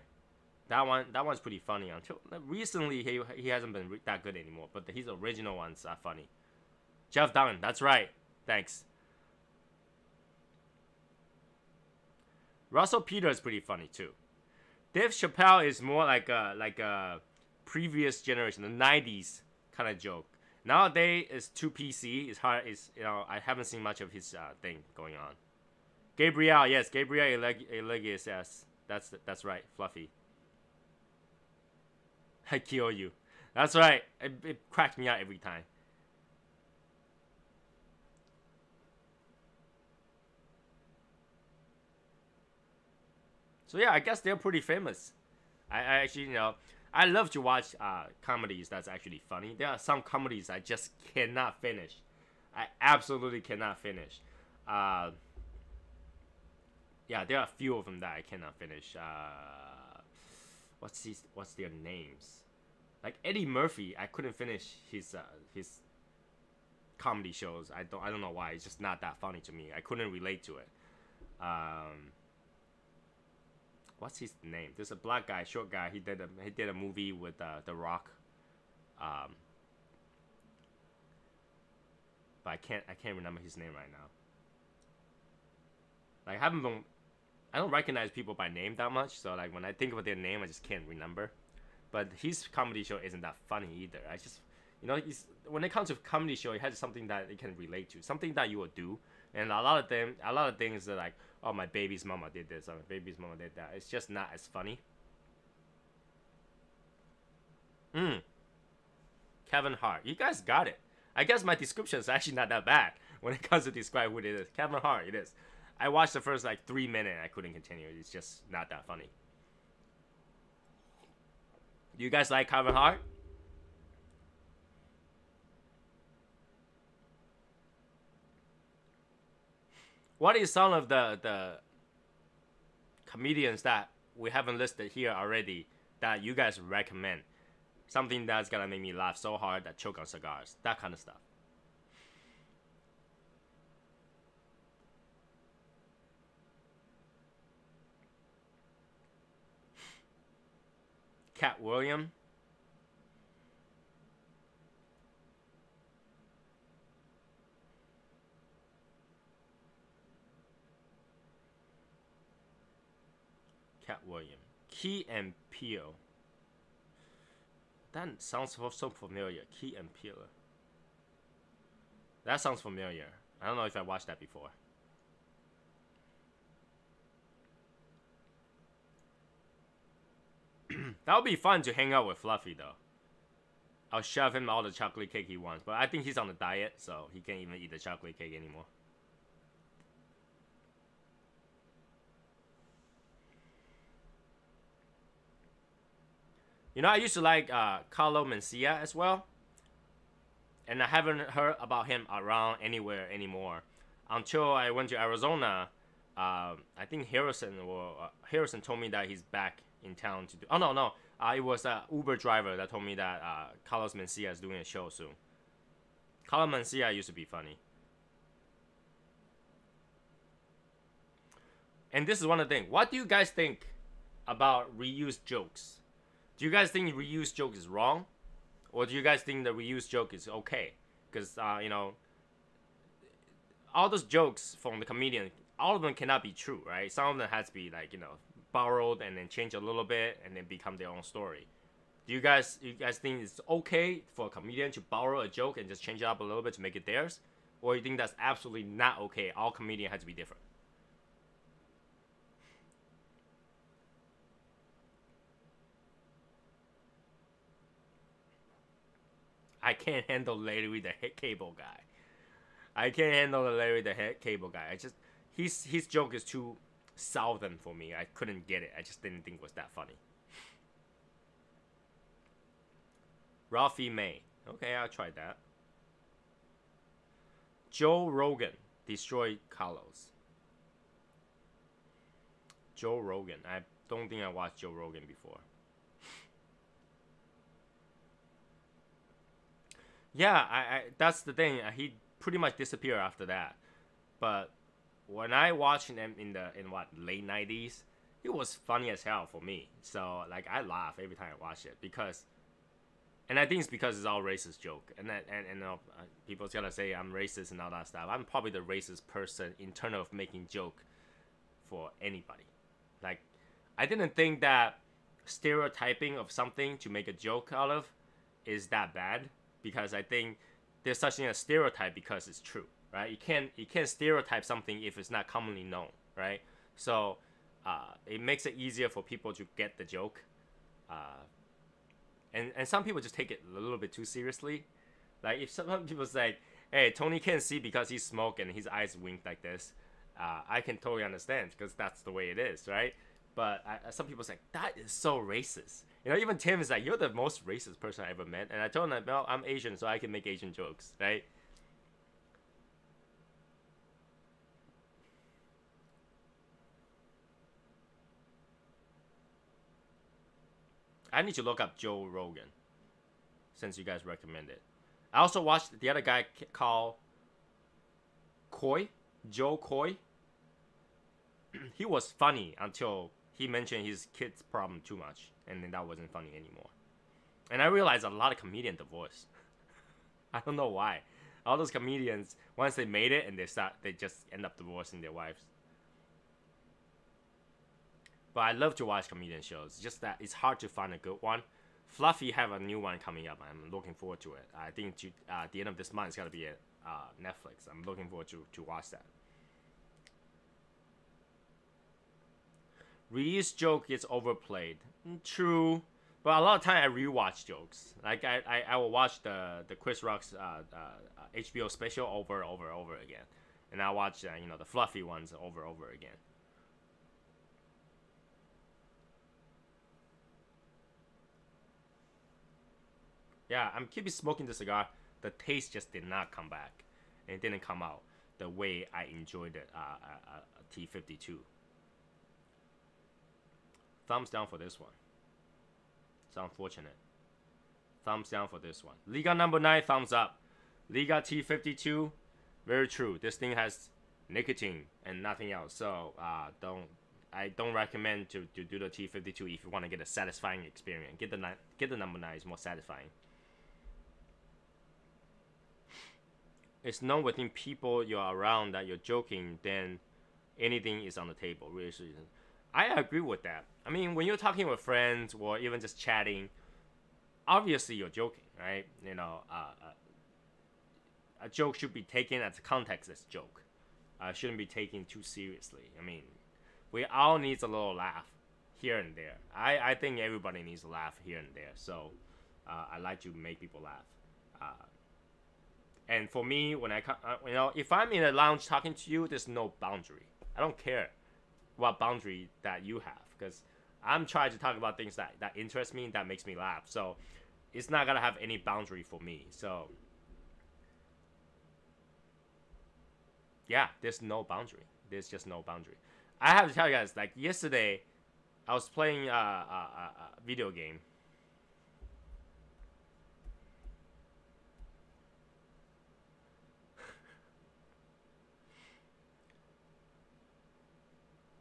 A: That one's pretty funny. Until recently, he hasn't been that good anymore. But his original ones are funny. Jeff Dunn. That's right. Thanks. Russell Peters is pretty funny too. Dave Chappelle is more like a previous generation, the '90s kind of joke. Nowadays it's too PC. It's hard. I haven't seen much of his thing going on. Gabriel, yes, Gabriel Iglesias, yes, that's right, Fluffy. I kill you. That's right. It cracked me out every time. So yeah, I guess they're pretty famous. I actually, I love to watch comedies that's actually funny. There are some comedies I just cannot finish. I absolutely cannot finish. Yeah, there are a few of them that I cannot finish. What's their names? Like Eddie Murphy, I couldn't finish his comedy shows. I don't know why. It's just not that funny to me. I couldn't relate to it. What's his name? There's a black guy, short guy. He did a movie with The Rock. But I can't remember his name right now. Like I don't recognize people by name that much, so like when I think of their name, I just can't remember. But his comedy show isn't that funny either. I just, when it comes to comedy show, it has something that it can relate to, something that you will do. And a lot of things are like, oh, my baby's mama did this, or my baby's mama did that. It's just not as funny. Kevin Hart. You guys got it. I guess my description is actually not that bad when it comes to describe who it is. Kevin Hart, it is. I watched the first like 3 minutes and I couldn't continue. It's just not that funny. Do you guys like Kevin Hart? What is some of the comedians that we haven't listed here already that you guys recommend? Something that's gonna make me laugh so hard that choke on cigars. That kind of stuff. Cat William. Cat William. Key and Peele. That sounds so familiar. Key and Peele. That sounds familiar. I don't know if I watched that before. That would be fun to hang out with Fluffy though. I'll shove him all the chocolate cake he wants, but I think he's on a diet, so he can't even eat the chocolate cake anymore. I used to like Carlo Mencia as well, and I haven't heard about him around anywhere anymore until I went to Arizona. I think Harrison told me that he's back in town to do. Oh no, it was an Uber driver that told me that Carlos Mencia is doing a show soon. Carlos Mencia used to be funny. And this is one of the things. What do you guys think about reused jokes? Do you guys think reused joke is wrong? Or do you guys think the reused joke is okay? Because, all those jokes from the comedian, all of them cannot be true, right? Some of them has to be, like, borrowed and then change a little bit and then become their own story. Do you guys think it's okay for a comedian to borrow a joke and just change it up a little bit to make it theirs? Or you think that's absolutely not okay? All comedian has to be different. I can't handle Larry the Cable Guy. I can't handle the Larry the Cable Guy. His joke is too southern for me. I couldn't get it. I just didn't think it was that funny. Ralphie May. Okay, I'll try that. Joe Rogan destroyed Carlos. Joe Rogan. I don't think I watched Joe Rogan before. Yeah, I that's the thing. He pretty much disappeared after that. But when I watched him in late 90s, it was funny as hell for me. So like I laugh every time I watch it because, and I think it's because it's all racist joke. And people's gonna say I'm racist and all that stuff. I'm probably the racist person in terms of making joke for anybody. Like I didn't think that stereotyping of something to make a joke out of is that bad. Because I think there's such thing as stereotype because it's true, right? You can't stereotype something if it's not commonly known, right? So it makes it easier for people to get the joke, and some people just take it a little bit too seriously. Like if some people say, "Hey, Tony can't see because he smoked and his eyes wink like this," I can totally understand because that's the way it is, right? But some people say that is so racist. You know, even Tim is like, you're the most racist person I ever met. And I told him, well, I'm Asian, so I can make Asian jokes, right? I need to look up Joe Rogan since you guys recommend it. I also watched the other guy called Coy, Joe Coy. He was funny until he mentioned his kid's problem too much, and then that wasn't funny anymore. And I realized a lot of comedians divorce. I don't know why. All those comedians, once they made it and they just end up divorcing their wives. But I love to watch comedian shows. Just that it's hard to find a good one. Fluffy have a new one coming up. I'm looking forward to it. I think at the end of this month it's gotta be at Netflix. I'm looking forward to watch that. Ree's joke is overplayed. True. But a lot of time I rewatch jokes. Like I will watch the Chris Rock's HBO special over again, and I watch the fluffy ones over again. Yeah, I'm keeping smoking the cigar. The taste just did not come back, and it didn't come out the way I enjoyed it. T52. Thumbs down for this one. It's unfortunate. Thumbs down for this one. Liga number 9, thumbs up. Liga T52, very true. This thing has nicotine and nothing else. So I don't recommend to do the T52 if you want to get a satisfying experience. Get the number 9. It's more satisfying. It's known within people you're around that you're joking, then anything is on the table. Really, I agree with that. I mean, when you're talking with friends or even just chatting, obviously you're joking, right? A joke should be taken as a context as a joke. Shouldn't be taken too seriously. I mean, we all need a little laugh here and there. I think everybody needs a laugh here and there. So I like to make people laugh. And for me, when if I'm in a lounge talking to you, there's no boundary. I don't care what boundary that you have, because I'm trying to talk about things that interest me, that makes me laugh. So it's not gonna have any boundary for me. So yeah, there's no boundary. There's just no boundary. I have to tell you guys, like yesterday, I was playing a video game.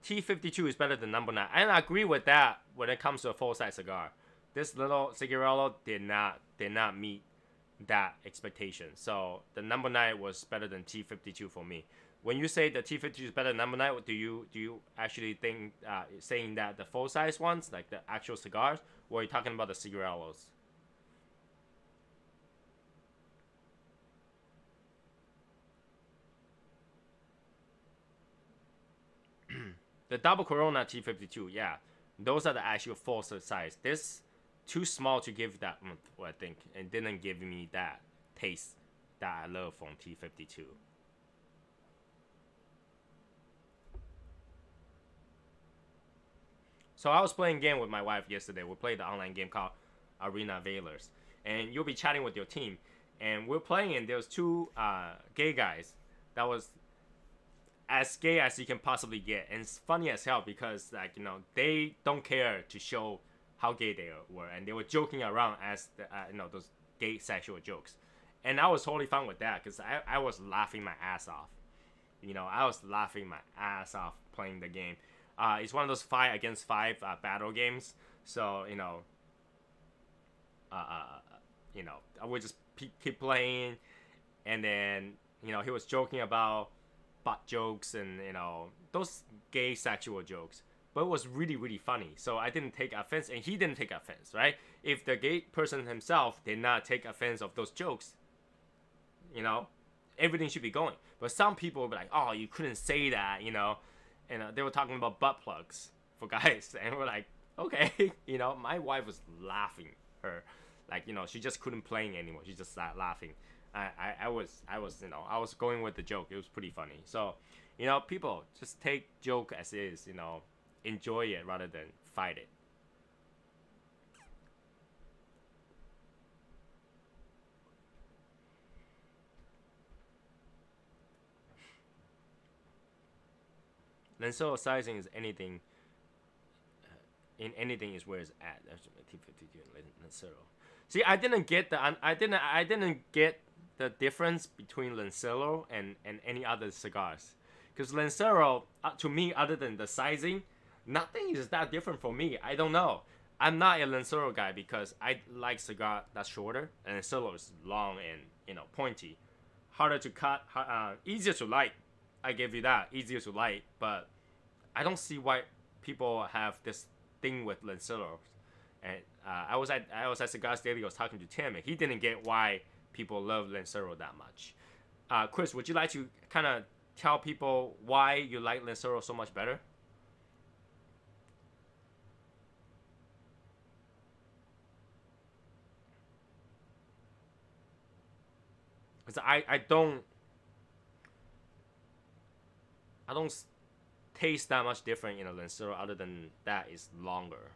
A: T52 is better than number 9. And I agree with that when it comes to a full-size cigar. This little cigarello did not meet that expectation. So the number 9 was better than T52 for me. When you say the T52 is better than number 9, do you actually think saying that the full-size ones, like the actual cigars, or are you talking about the cigarellos? The double Corona T52, yeah, those are the actual full size. This too small to give that, I think, and didn't give me that taste that I love from T52. So I was playing a game with my wife yesterday. We played the online game called Arena Veilers, and you'll be chatting with your team, and we're playing, and there was two gay guys that was as gay as you can possibly get, and it's funny as hell because they don't care to show how gay they were, and they were joking around as those gay sexual jokes, and I was totally fine with that because I was laughing my ass off. I was laughing my ass off playing the game. It's one of those 5 against 5 battle games, so I would just keep playing, and then he was joking about butt jokes and those gay sexual jokes, but it was really, really funny. So I didn't take offense, and he didn't take offense, right? If the gay person himself did not take offense of those jokes, everything should be going. But some people will be like, oh, you couldn't say that, and they were talking about butt plugs for guys, and we're like, okay. My wife was laughing her, like, she just couldn't play anymore. She just started laughing. I was going with the joke. It was pretty funny. So, people, just take joke as is. enjoy it rather than fight it. Lancero sizing is anything. In anything is where it's at. That's Lancero. See, I didn't get the difference between Lancero and any other cigars. Because Lancero, to me, other than the sizing, nothing is that different for me. I don't know. I'm not a Lancero guy because I like cigar that's shorter, and Lancero is long and pointy, harder to cut, easier to light. I give you that, easier to light. But I don't see why people have this thing with Lancero. And I was at Cigars Daily. I was talking to Tim, and he didn't get why people love Lancero that much. Chris, would you like to kind of tell people why you like Lancero so much better? Because I don't taste that much different in a Lancero other than that is longer.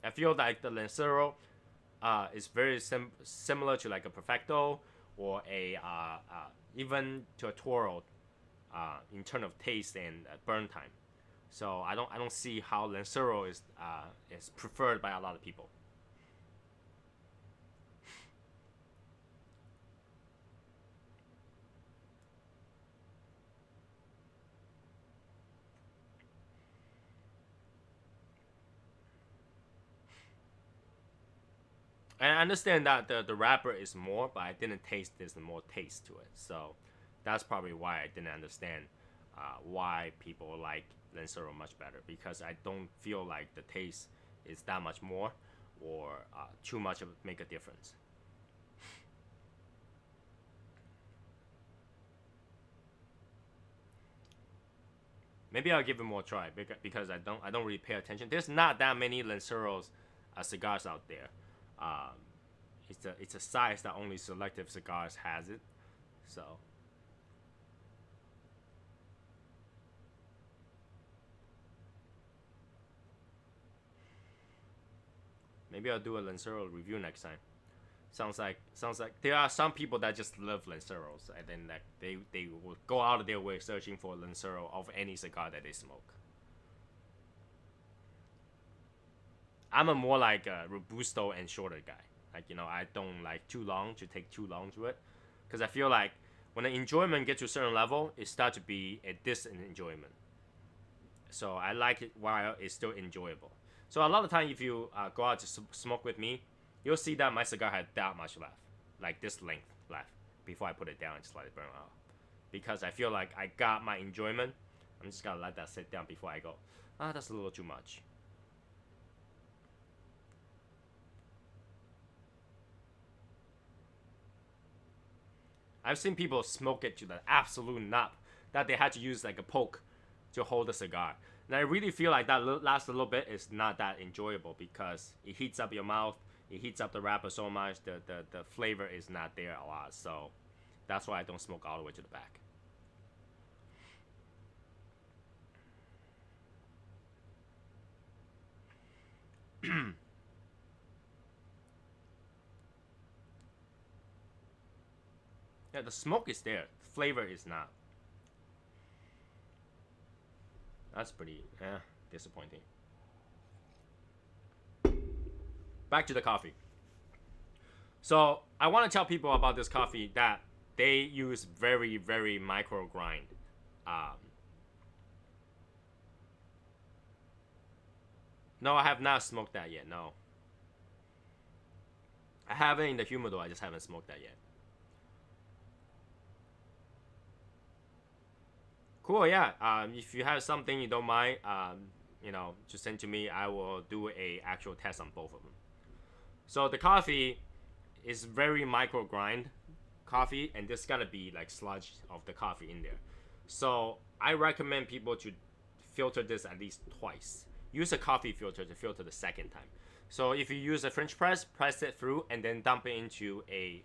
A: I feel like the Lancero is very similar to like a Perfecto or a even to a Toro in terms of taste and burn time. So I don't see how Lancero is preferred by a lot of people. And I understand that the wrapper is more, but I didn't taste there's more taste to it. So that's probably why I didn't understand why people like Lancero much better, because I don't feel like the taste is that much more or too much of make a difference. Maybe I'll give it more try because I don't really pay attention. There's not that many Lanceros cigars out there. It's a size that only selective cigars has it. So maybe I'll do a Lancero review next time. Sounds like there are some people that just love Lanceros, and then like they will go out of their way searching for Lancero of any cigar that they smoke. I'm a more like a robusto and shorter guy. Like I don't like too long to take too long to it, because I feel like when the enjoyment gets to a certain level, it starts to be a distant enjoyment. So I like it while it's still enjoyable. So a lot of time, if you go out to smoke with me, you'll see that my cigar had that much left, like this length left, before I put it down and just let it burn out. Because I feel like I got my enjoyment. I'm just gonna let that sit down before I go, that's a little too much. I've seen people smoke it to the absolute nub that they had to use like a poke to hold the cigar. And I really feel like that last little bit is not that enjoyable because it heats up your mouth, it heats up the wrapper so much, the flavor is not there a lot. So that's why I don't smoke all the way to the back. Yeah, the smoke is there, the flavor is not. That's pretty disappointing. Back to the coffee. So I want to tell people about this coffee that they use very, very micro grind. No, I have not smoked that yet. No, I have it in the humidor. I just haven't smoked that yet. Cool, yeah. If you have something you don't mind, just send to me. I will do a actual test on both of them. So the coffee is very micro grind coffee, and there's gotta be like sludge of the coffee in there. So I recommend people to filter this at least twice. Use a coffee filter to filter the second time. So if you use a French press, press it through, and then dump it into a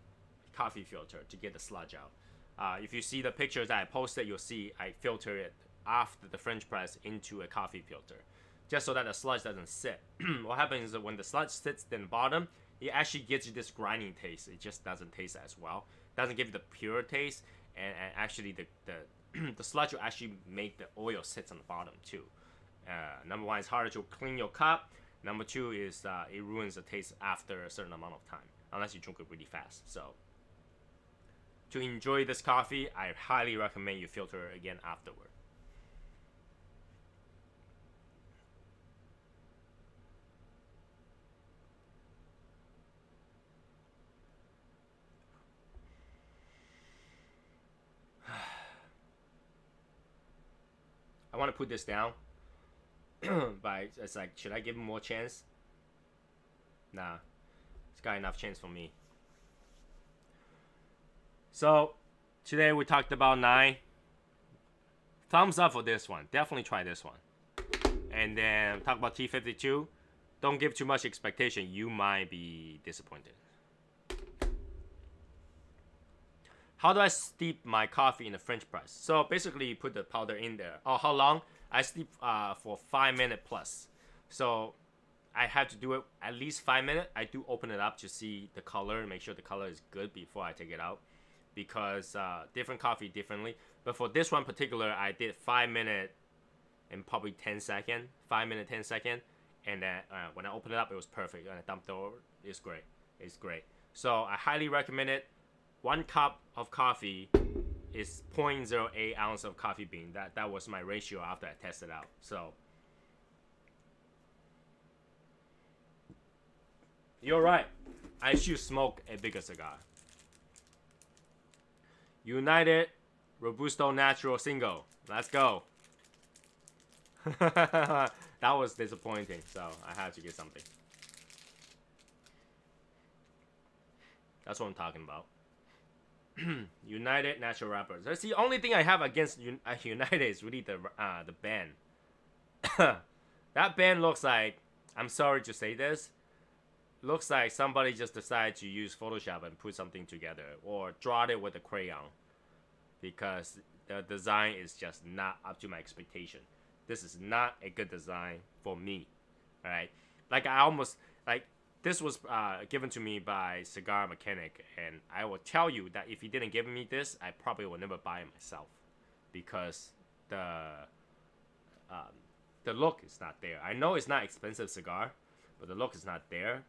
A: coffee filter to get the sludge out. If you see the pictures that I posted, you'll see I filter it after the French press into a coffee filter, just so that the sludge doesn't sit. What happens is that when the sludge sits in the bottom, it actually gives you this grinding taste. It just doesn't taste as well. It doesn't give you the pure taste, and actually the sludge will actually make the oil sit on the bottom too. Number one, it's harder to clean your cup. Number two is it ruins the taste after a certain amount of time, unless you drink it really fast. So to enjoy this coffee, I highly recommend you filter it again afterward. I want to put this down, but it's like, should I give him more chance? Nah, it's got enough chance for me. So today we talked about 9. Thumbs up for this one. Definitely try this one. And then talk about T52. Don't give too much expectation. You might be disappointed. How do I steep my coffee in the French press? So basically, you put the powder in there. Oh, how long? I steep for 5 minutes plus. So I have to do it at least 5 minutes. I do open it up to see the color and make sure the color is good before I take it out, because different coffee differently. But for this one particular, I did 5 minutes and probably 10 seconds. 5 minutes, 10 seconds. And then when I opened it up, it was perfect. And I dumped it over. It's great. It's great. So I highly recommend it. 1 cup of coffee is 0.08 ounce of coffee bean. That was my ratio after I tested out. So you're right. I should smoke a bigger cigar. United Robusto Natural Single. Let's go. That was disappointing, so I had to get something. That's what I'm talking about. United Natural Wrappers. That's the only thing I have against United is really the band. That band looks like, I'm sorry to say this, looks like somebody just decided to use Photoshop and put something together, or draw it with a crayon, because the design is just not up to my expectation. This is not a good design for me. All right, like this was given to me by Cigar Mechanic, and I will tell you that if he didn't give me this, I probably will never buy it myself, because the look is not there. I know it's not expensive cigar, but the look is not there.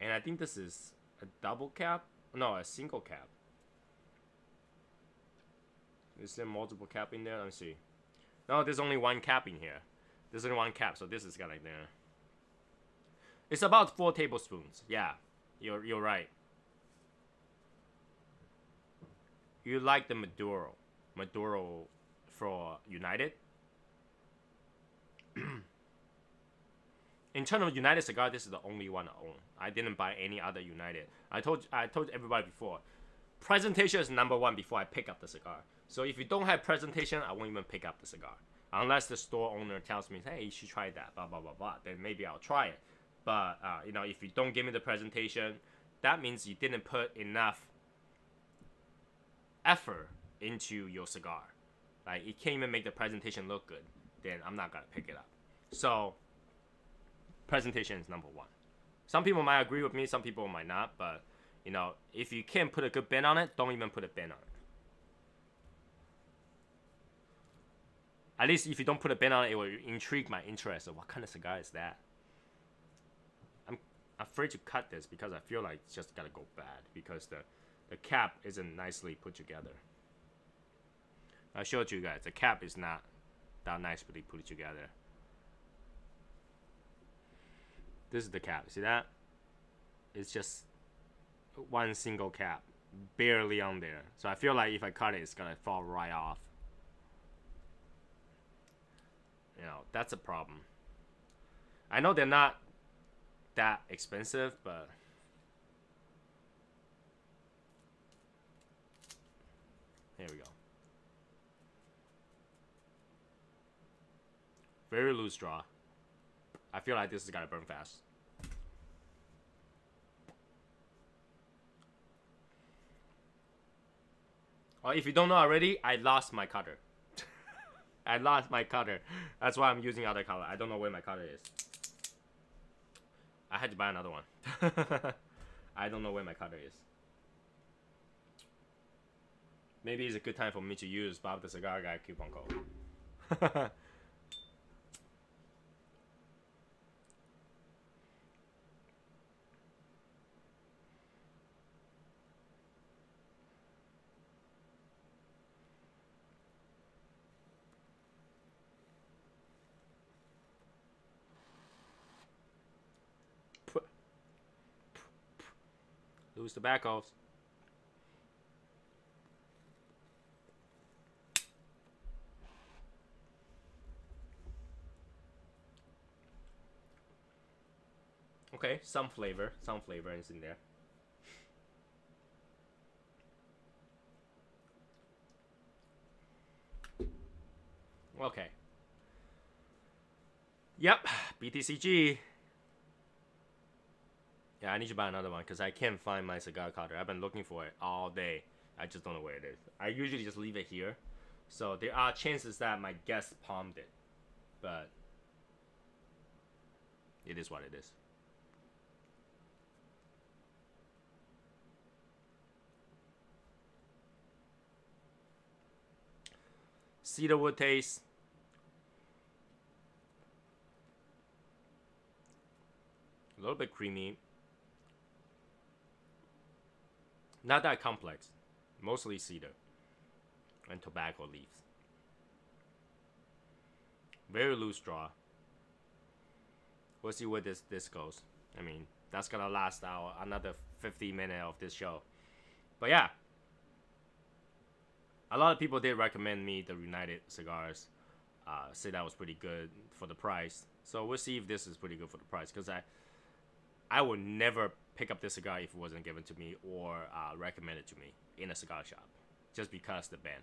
A: And I think this is a double cap. No, a single cap. Is there multiple cap in there? Let me see. No, there's only 1 cap in here. There's only 1 cap, so this is kind of like there. It's about 4 tablespoons. Yeah, you're right. You like the Maduro for United? In terms of United cigar, this is the only one I own. I didn't buy any other United. I told everybody before, presentation is number 1 before I pick up the cigar. So if you don't have presentation, I won't even pick up the cigar. Unless the store owner tells me, hey, you should try that, blah, blah, blah, blah. Then maybe I'll try it. But, if you don't give me the presentation, that means you didn't put enough effort into your cigar. Like, it can't even make the presentation look good. Then I'm not going to pick it up. So, presentation is number 1. Some people might agree with me, some people might not. But, if you can't put a good bend on it, don't even put a bend on it. At least if you don't put a bend on it, it will intrigue my interest of what kind of cigar is that. I'm afraid to cut this because I feel like it's just gotta go bad, because the cap isn't nicely put together. I showed you guys, the cap is not that nicely put together. This is the cap, see that? It's just 1 single cap, barely on there. So I feel like if I cut it, it's gonna fall right off. That's a problem. I know they're not that expensive, but here we go. Very loose draw. I feel like this is gonna burn fast. Or if you don't know already, I lost my cutter. I lost my cutter. That's why I'm using other color. I don't know where my cutter is. I had to buy another one. I don't know where my cutter is. Maybe it's a good time for me to use Bob the Cigar Guy coupon code. Lose tobaccos. Okay, some flavor is in there. Okay. Yep, BTCG. Yeah, I need to buy another one because I can't find my cigar cutter. I've been looking for it all day. I just don't know where it is. I usually just leave it here. So there are chances that my guest palmed it. But it is what it is. Cedarwood taste. A little bit creamy. Not that complex. Mostly cedar and tobacco leaves. Very loose draw. We'll see where this goes. I mean, that's gonna last another 50 minutes of this show. But yeah, a lot of people did recommend me the United cigars. Say that was pretty good for the price. So we'll see if this is pretty good for the price. Because I would never pick up this cigar if it wasn't given to me or recommended to me in a cigar shop. Just because the band.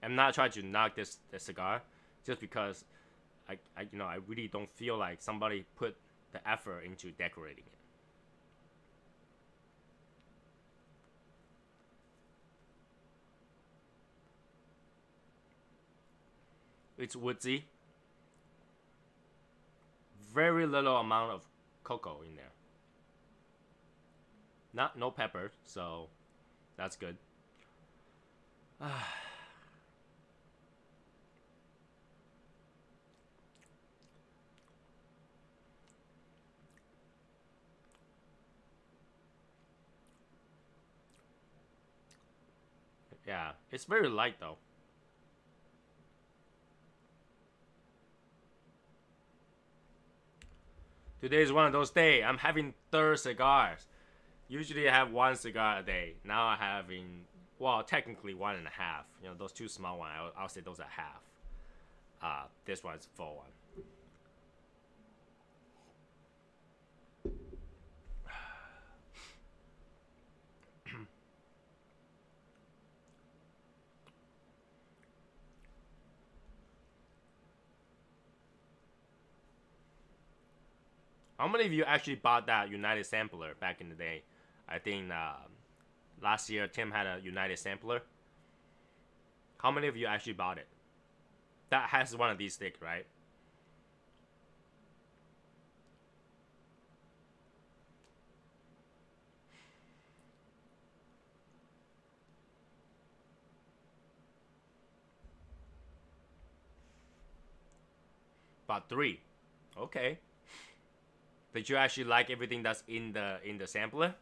A: I'm not trying to knock this cigar. Just because I really don't feel like somebody put the effort into decorating it. It's woodsy. Very little amount of cocoa in there. No pepper, so that's good. Yeah, it's very light though. Today is one of those days. I'm having 3 cigars. Usually I have 1 cigar a day. Now I'm having, well, technically 1.5. You know, those 2 small ones, I'll say those are half. This one's a full one. How many of you actually bought that United sampler back in the day? I think last year Tim had a United sampler. How many of you actually bought it? That has one of these sticks, right? Bought 3. Okay. Did you actually like everything that's in the sampler?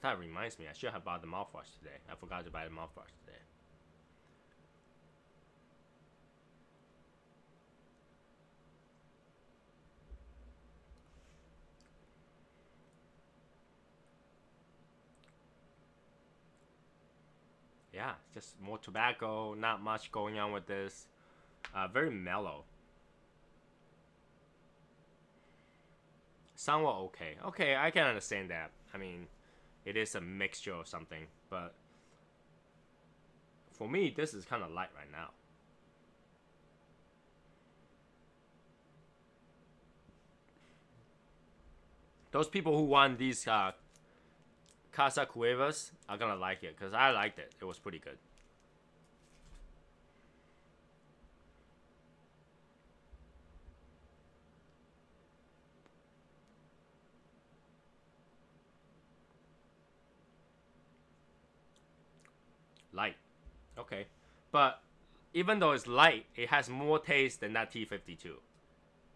A: That reminds me, I should have bought the mouthwash today. I forgot to buy the mouthwash today. Yeah, just more tobacco, not much going on with this. Very mellow. Somewhat okay. Okay, I can understand that. I mean, it is a mixture of something, but for me, this is kind of light right now. Those people who want these Casa Cuevas are gonna like it, because I liked it. It was pretty good. Light. Okay. But even though it's light, it has more taste than that T52.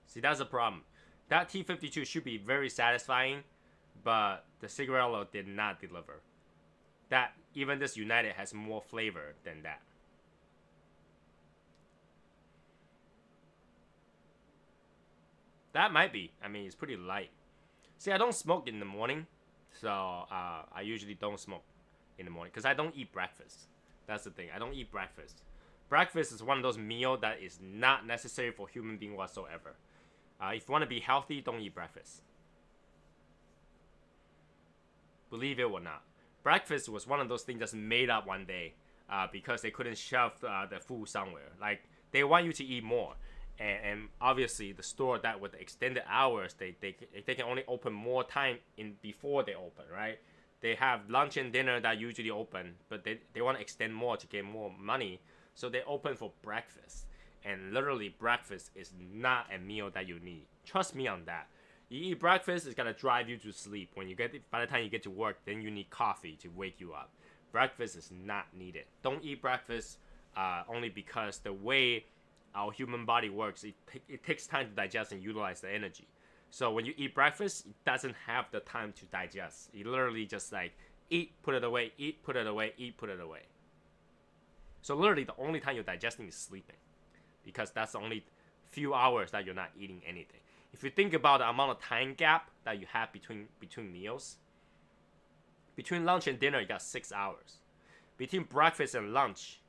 A: See, that's the problem. That T52 should be very satisfying, but the Cigarello did not deliver. That even this United has more flavor than that. That might be. I mean, it's pretty light. See, I don't smoke in the morning, so I usually don't smoke in the morning because I don't eat breakfast. That's the thing. I don't eat breakfast. Breakfast is one of those meals that is not necessary for human being whatsoever. If you want to be healthy, don't eat breakfast. Believe it or not. Breakfast was one of those things that's made up one day because they couldn't shove the food somewhere. Like, they want you to eat more. And obviously, the store that with the extended hours, they can only open more time in before they open, right? They have lunch and dinner that usually open, but they want to extend more to get more money. So they open for breakfast. And literally, breakfast is not a meal that you need. Trust me on that. You eat breakfast, it's gonna drive you to sleep. By the time you get to work, then you need coffee to wake you up. Breakfast is not needed. Don't eat breakfast only because the way our human body works, it takes time to digest and utilize the energy. So when you eat breakfast, it doesn't have the time to digest. You literally just like eat, put it away, eat, put it away, eat, put it away. So literally the only time you're digesting is sleeping, because that's the only few hours that you're not eating anything. If you think about the amount of time gap that you have between meals, between lunch and dinner, you got 6 hours. Between breakfast and lunch,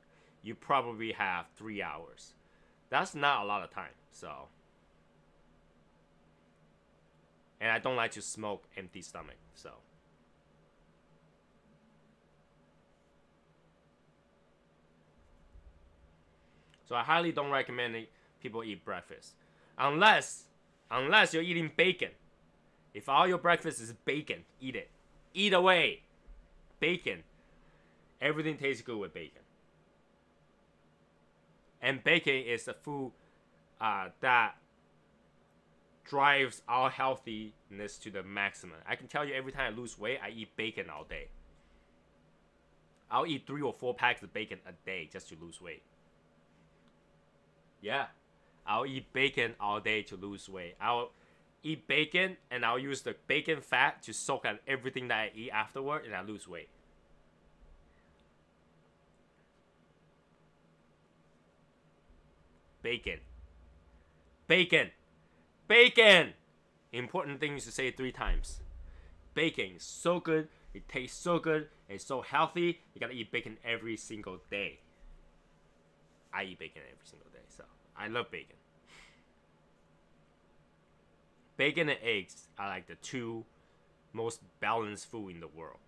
A: you probably have 3 hours. That's not a lot of time, so. And I don't like to smoke empty stomach, so. So I highly don't recommend people eat breakfast. Unless you're eating bacon. If all your breakfast is bacon, eat it. Eat away. Bacon. Everything tastes good with bacon. And bacon is a food that drives our healthiness to the maximum. I can tell you, every time I lose weight, I eat bacon all day. I'll eat 3 or 4 packs of bacon a day just to lose weight. Yeah, I'll eat bacon all day to lose weight. I'll eat bacon and I'll use the bacon fat to soak out everything that I eat afterward, and I lose weight. Bacon. Bacon. Bacon! Important things to say 3 times. Bacon is so good, it tastes so good, and it's so healthy. You gotta eat bacon every single day. I eat bacon every single day, so I love bacon. Bacon and eggs are like the 2 most balanced food in the world.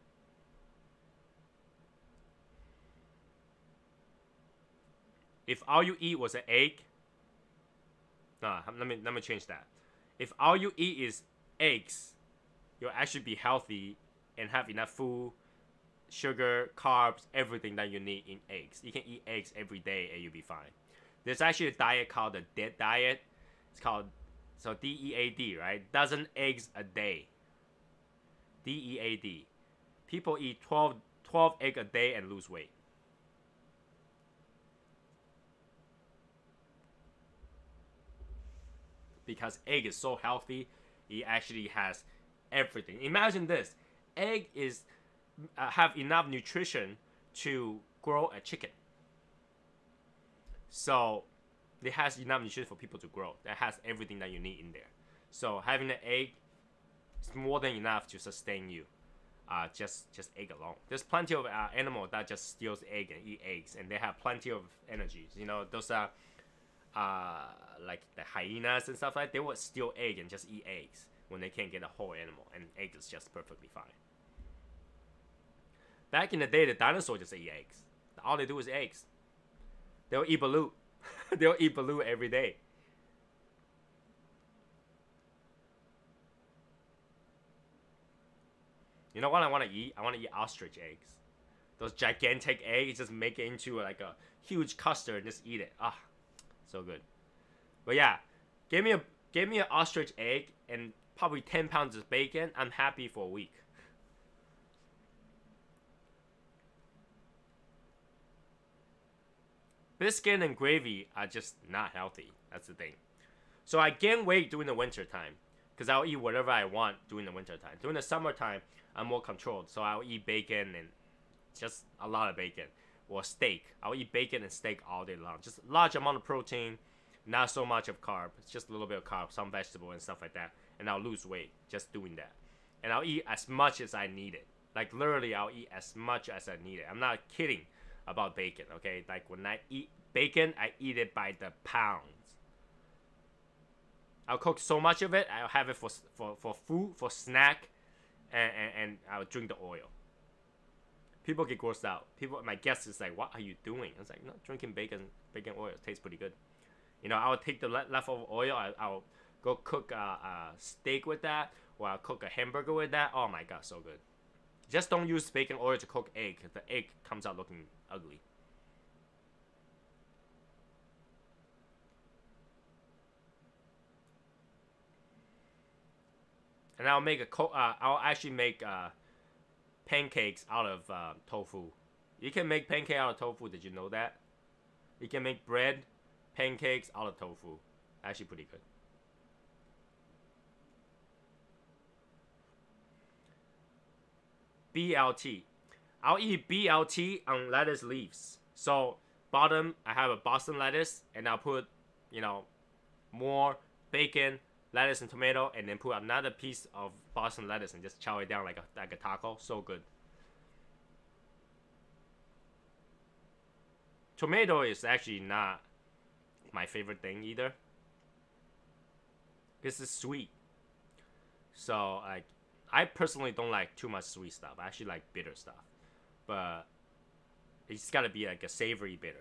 A: If all you eat was an egg, let me change that. If all you eat is eggs, you'll actually be healthy and have enough food, sugar, carbs, everything that you need in eggs. You can eat eggs every day and you'll be fine. There's actually a diet called the DEAD diet. It's called, so DEAD, right? Dozen eggs a day. DEAD. People eat 12 eggs a day and lose weight. Because egg is so healthy, it actually has everything. Imagine this: egg is have enough nutrition to grow a chicken. So it has enough nutrition for people to grow. That has everything that you need in there. So having an egg is more than enough to sustain you. Just egg alone. There's plenty of animals that just steals egg and eat eggs, and they have plenty of energies. You know, those are like the hyenas and stuff like that. They would steal egg and just eat eggs when they can't get a whole animal, and egg is just perfectly fine. Back in the day, the dinosaurs just ate eggs. All they do is eggs. They'll eat balut. They'll eat balut every day. You know what I want to eat? I want to eat ostrich eggs. Those gigantic eggs, just make it into like a huge custard and just eat it. Ah, so good. But yeah, give me an ostrich egg and probably 10 pounds of bacon. I'm happy for a week. Biscuit and gravy are just not healthy. That's the thing. So I gain weight during the winter time because I'll eat whatever I want during the winter time. During the summertime, I'm more controlled. So I'll eat bacon and just a lot of bacon or steak. I'll eat bacon and steak all day long. Just a large amount of protein, not so much of carb. It's just a little bit of carb, some vegetable and stuff like that. And I'll lose weight just doing that. And I'll eat as much as I need it. Like literally, I'll eat as much as I need it. I'm not kidding about bacon, okay? Like when I eat bacon, I eat it by the pounds. I'll cook so much of it, I'll have it for food, for snack, and I'll drink the oil. People get grossed out. My guest is like, what are you doing? I was like, no, drinking bacon oil. It tastes pretty good. You know, I'll take the leftover oil, I'll go cook a steak with that, or I'll cook a hamburger with that. Oh my god, so good. Just don't use bacon oil to cook egg, because the egg comes out looking ugly. And I'll make I'll actually make pancakes out of tofu. You can make pancake out of tofu. Did you know that? You can make bread, pancakes out of tofu. Actually, pretty good. BLT. I'll eat BLT on lettuce leaves. So bottom, I have a Boston lettuce, and I'll put, you know, more bacon, lettuce, and tomato, and then put another piece of Boston lettuce and just chow it down like a taco. So good. Tomato is actually not my favorite thing either. This is sweet. So like, I personally don't like too much sweet stuff. I actually like bitter stuff. But it's gotta be like a savory bitter.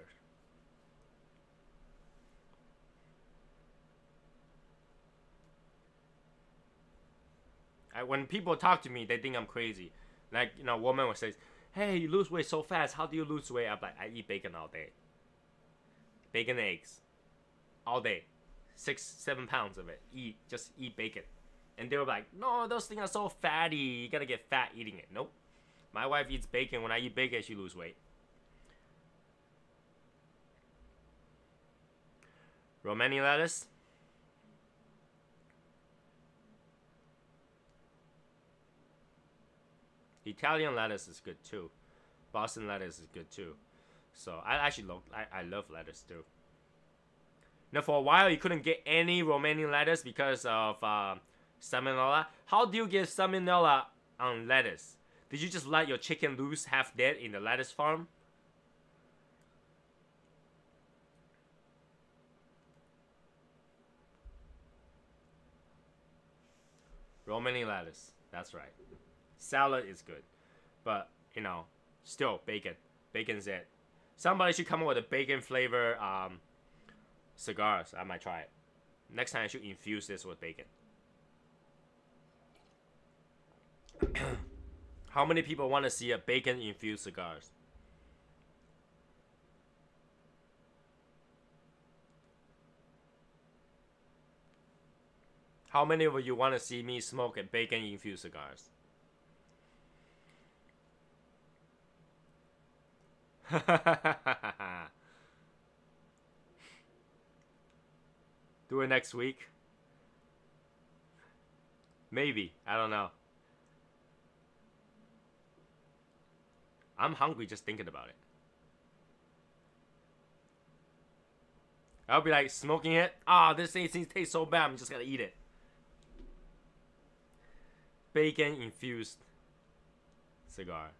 A: When people talk to me, they think I'm crazy. Like, you know, a woman will say, hey, you lose weight so fast. How do you lose weight? I'm like, I eat bacon all day. Bacon and eggs. All day. 6-7 pounds of it. Just eat bacon. And they were like, no, those things are so fatty. You gotta get fat eating it. Nope. My wife eats bacon. When I eat bacon, she loses weight. Romani lettuce. Italian lettuce is good too. Boston lettuce is good too. So I actually I love lettuce too. Now for a while you couldn't get any Romanian lettuce because of salmonella. How do you get salmonella on lettuce? Did you just let your chicken loose half dead in the lettuce farm? Romani lettuce. That's right. Salad is good. But, you know, still bacon. Bacon's it. Somebody should come up with a bacon flavor cigars. I might try it. Next time I should infuse this with bacon. How many people want to see a bacon infused cigars? How many of you want to see me smoke a bacon infused cigars? Do it next week? Maybe. I don't know. I'm hungry just thinking about it. I'll be like smoking it. Ah, this thing tastes so bad. I'm just gonna eat it. Bacon infused cigar.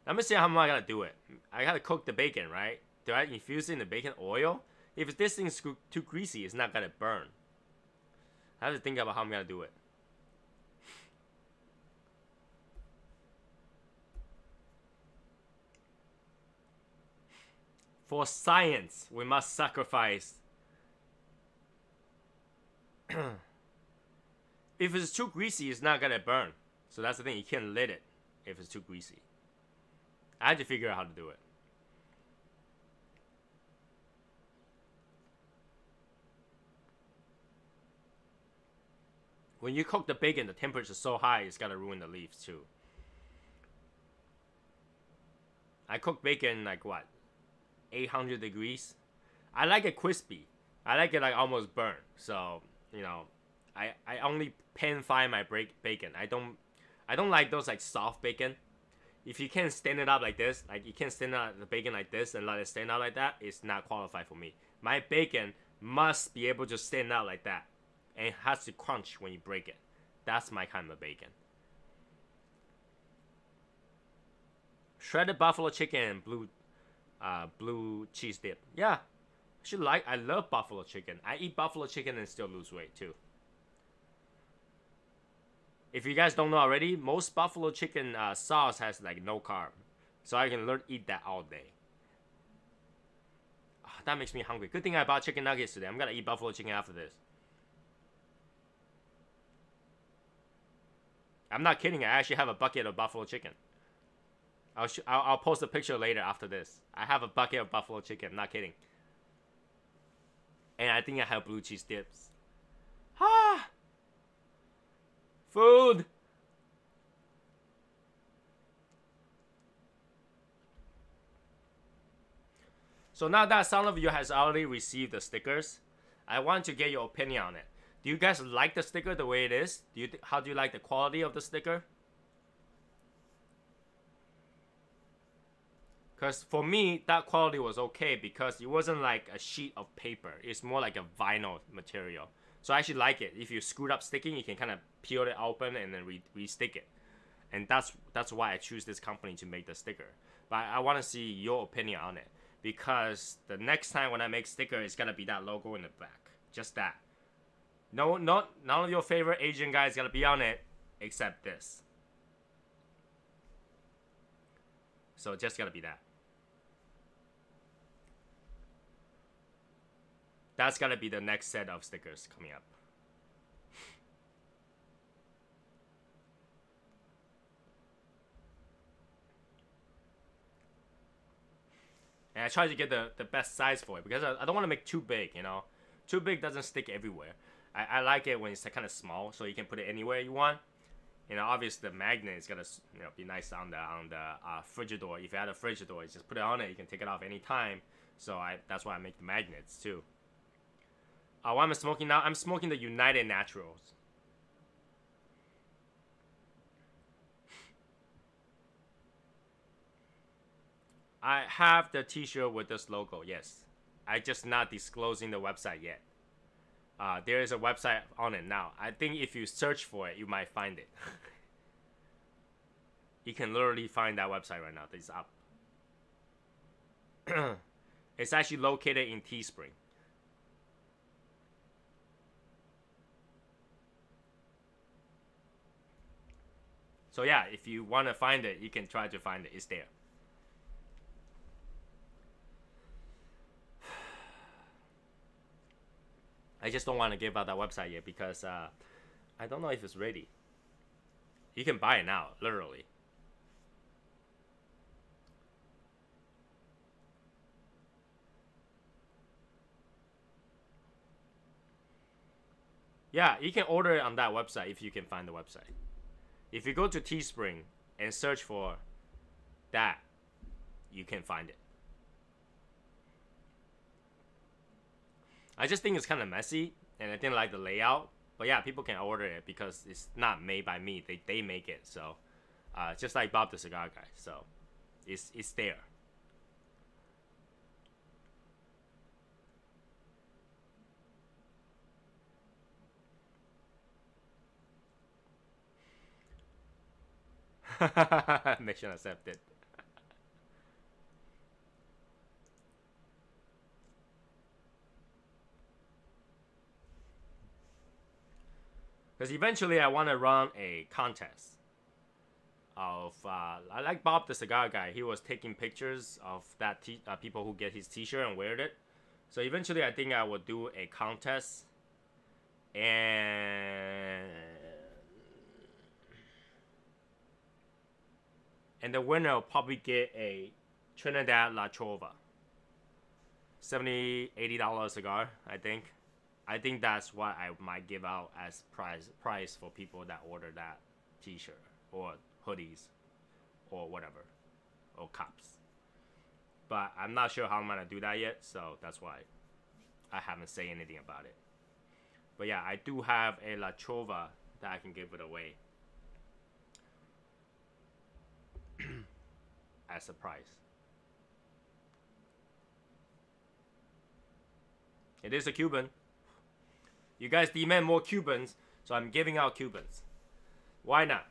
A: Let me see how am I gonna do it. I gotta cook the bacon, right? Do I infuse it in the bacon oil? If this thing's too greasy, it's not gonna burn. I have to think about how I'm gonna do it. For science, we must sacrifice. If it's too greasy, it's not gonna burn. So that's the thing, you can't lit it. if it's too greasy. I had to figure out how to do it. When you cook the bacon, the temperature is so high, it's gonna ruin the leaves too. I cook bacon like what, 800 degrees. I like it crispy. I like it like almost burnt. So you know, I only pan fry my bacon. I don't like those like soft bacon. If you can't stand it up like this, like you can't stand up the bacon like this and let it stand out like that, it's not qualified for me. My bacon must be able to stand out like that, and it has to crunch when you break it. That's my kind of bacon. Shredded buffalo chicken and blue cheese dip. Yeah, I love buffalo chicken. I eat buffalo chicken and still lose weight too. If you guys don't know already, most buffalo chicken sauce has like no carb, so I can eat that all day. That makes me hungry. Good thing I bought chicken nuggets today. I'm gonna eat buffalo chicken after this. I'm not kidding. I actually have a bucket of buffalo chicken. I'll post a picture later after this. I have a bucket of buffalo chicken. I'm not kidding. And I think I have blue cheese dips. Ah! Food! So now that some of you has already received the stickers, I want to get your opinion on it. Do you guys like the sticker the way it is? How do you like the quality of the sticker? Because for me, that quality was okay because it wasn't like a sheet of paper. It's more like a vinyl material. So I actually like it. If you screwed up sticking, you can kind of peel it open and then re-stick it. And that's why I choose this company to make the sticker. But I want to see your opinion on it. Because the next time when I make sticker, it's going to be that logo in the back. Just that. No, none of your favorite Asian guys going to be on it except this. So it's just going to be that. That's going to be the next set of stickers coming up. And I try to get the best size for it because I don't want to make too big, you know. Too big doesn't stick everywhere. I like it when it's kind of small, so you can put it anywhere you want. You know, obviously the magnet is gonna be nice on the Frigidor. If you had a Frigidor, you just put it on it. You can take it off anytime. So that's why I make the magnets too. What am I smoking now? I'm smoking the United Naturals. I have the t-shirt with this logo, yes. I just not disclosing the website yet. There is a website on it now. I think if you search for it, you might find it. You can literally find that website right now. It's up. It's actually located in Teespring. So yeah, if you want to find it, you can try to find it. It's there. I just don't want to give out that website yet because I don't know if it's ready. You can buy it now, literally. Yeah, you can order it on that website if you can find the website. If you go to Teespring and search for that, you can find it. I just think it's kind of messy, and I didn't like the layout. But yeah, people can order it because it's not made by me. They make it, so just like Bob the Cigar Guy. So it's there. Mission accepted. Because eventually I want to run a contest of I like Bob the Cigar Guy. He was taking pictures of that people who get his t-shirt and wear it. So eventually I think I will do a contest, and And the winner will probably get a Trinidad La Chova. $70, $80 cigar, I think. I think that's what I might give out as price for people that order that t-shirt or hoodies or whatever, or cups. But I'm not sure how I'm gonna do that yet, so that's why I haven't said anything about it. But yeah, I do have a La Chova that I can give it away as a prize. It is a Cuban. You guys demand more Cubans, so I'm giving out Cubans. Why not?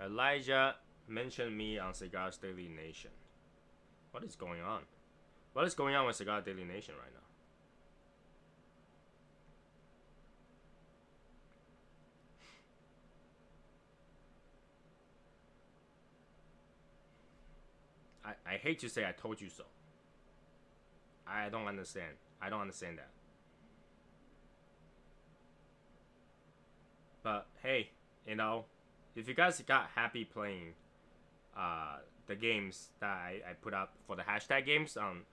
A: Elijah mentioned me on Cigar's Daily Nation. What is going on? What is going on with Cigar Daily Nation right now? I hate to say I told you so. I don't understand. I don't understand that. But hey, you know, if you guys got happy playing the games that I put up for the hashtag games on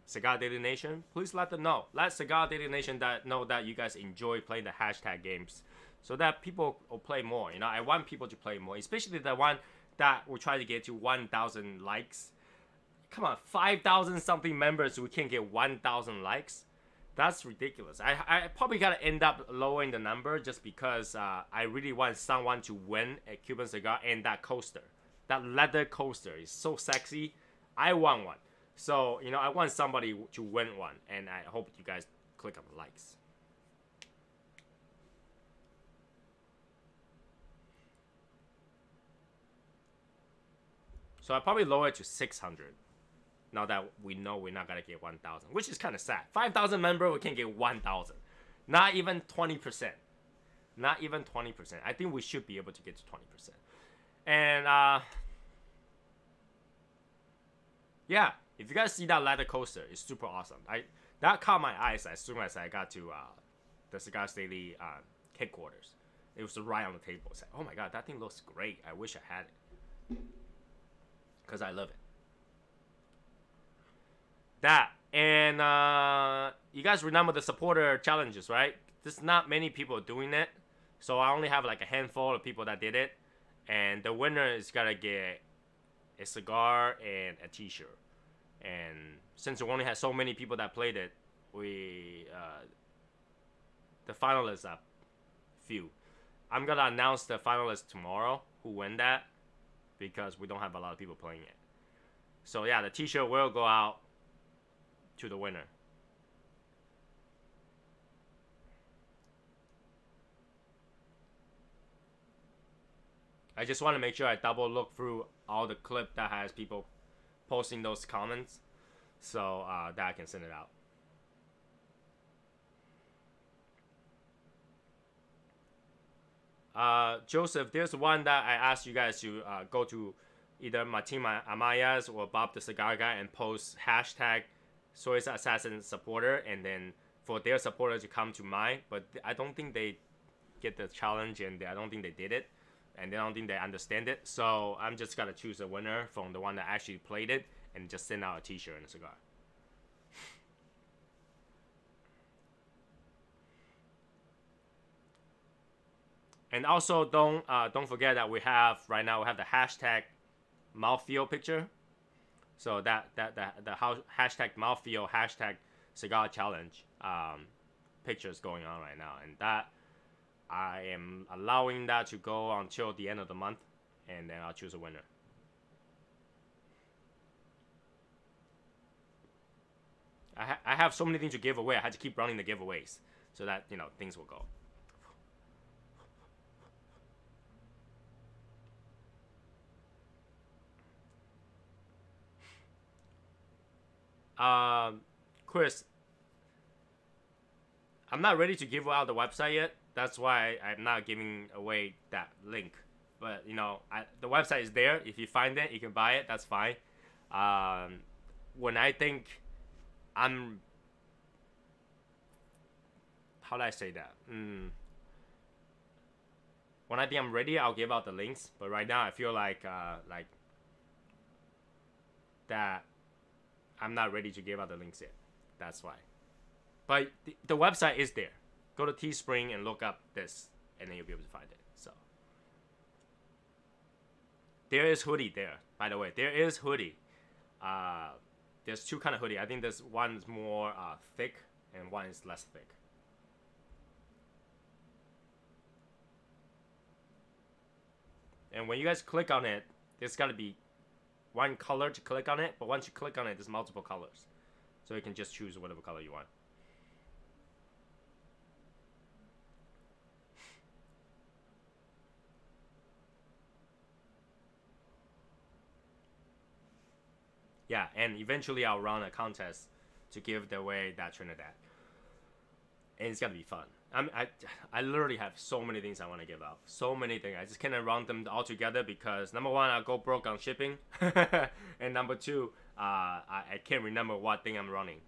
A: Cigar Daily Nation, please let them know. Let Cigar Daily Nation know that you guys enjoy playing the hashtag games, so that people will play more. You know, I want people to play more, especially the one that will try to get to 1,000 likes. Come on, 5,000 something members, we can't get 1,000 likes. That's ridiculous. I probably gotta end up lowering the number just because I really want someone to win a Cuban cigar, and that coaster, that leather coaster is so sexy. I want one. So, you know, I want somebody to win one, and I hope you guys click on the likes. So I probably lower it to 600. Now that we know we're not gonna get 1,000, which is kind of sad. 5,000 members, we can't get 1,000. Not even 20%. Not even 20%. I think we should be able to get to 20%. And yeah, if you guys see that leather coaster, it's super awesome. That caught my eyes as soon as I got to the Cigars Daily headquarters. It was right on the table. It's like, oh my god, that thing looks great. I wish I had it, because I love it. That, and you guys remember the supporter challenges, right? There's not many people doing it, so I only have like a handful of people that did it, and the winner is gonna get a cigar and a t-shirt. And since we only had so many people that played it, we the finalists are few. I'm gonna announce the finalists tomorrow who win that, because we don't have a lot of people playing it. So yeah, the t-shirt will go out to the winner. I just want to make sure I double look through all the clip that has people posting those comments, so that I can send it out. Joseph, there's one that I asked you guys to go to either Martin Amayas or Bob the Cigar Guy and post hashtag SoySauceAssassin supporter, and then for their supporter to come to mine. But I don't think they get the challenge, and I don't think they did it, and I don't think they understand it. So I'm just gonna choose a winner from the one that actually played it, and just send out a t-shirt and a cigar. And also don't forget that we have right now, we have the hashtag mouthfeel picture. So the hashtag mouthfeel, hashtag cigar challenge pictures going on right now, and that I am allowing that to go until the end of the month, and then I'll choose a winner. I have so many things to give away. I had to keep running the giveaways so that, you know, things will go. Chris, I'm not ready to give out the website yet. That's why I'm not giving away that link But you know, the website is there. If you find it, you can buy it. That's fine. When I think I'm, how do I say that? When I think I'm ready, I'll give out the links. But right now, I feel like that I'm not ready to give out the links yet. That's why. But the website is there. Go to Teespring and look up this, and then you'll be able to find it. So there is hoodie there. By the way, there is hoodie. There's two kind of hoodie. I think there's one is more thick and one is less thick. And when you guys click on it, there's got to be one color to click on it. But once you click on it, there's multiple colors. So you can just choose whatever color you want. Yeah, and eventually I'll run a contest to give away that Trinidad. And it's gonna be fun. I literally have so many things I want to give out. So many things. I just cannot run them all together because number one, I'll go broke on shipping. And number two, I can't remember what thing I'm running.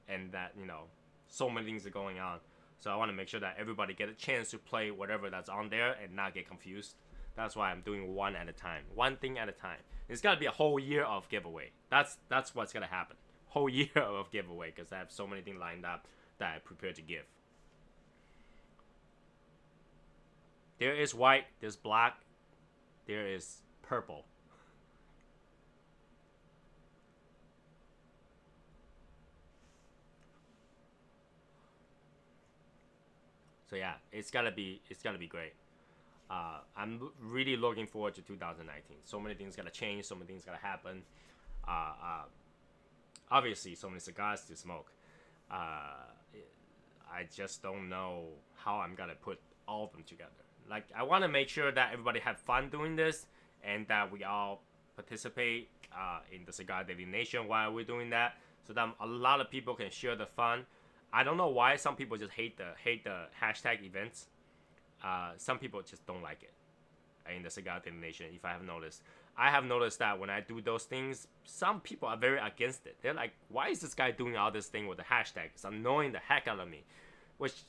A: And that, you know, so many things are going on. So I want to make sure that everybody get a chance to play whatever that's on there and not get confused. That's why I'm doing one at a time. One thing at a time. It's got to be a whole year of giveaway. That's what's going to happen. Whole year of giveaway because I have so many things lined up that I prepared to give. There is white, there's black, there is purple. So yeah, it's gotta be great. I'm really looking forward to 2019. So many things gotta change, so many things gotta happen. Obviously, so many cigars to smoke. I just don't know how I'm gonna put all of them together. Like, I want to make sure that everybody have fun doing this and that we all participate in the Cigar Daily Nation while we're doing that, so that a lot of people can share the fun. I don't know why some people just hate the hashtag events. Some people just don't like it in the Cigar Daily Nation. If I have noticed that when I do those things, some people are very against it. They're like, "Why is this guy doing all this thing with the hashtag? It's annoying the heck out of me," which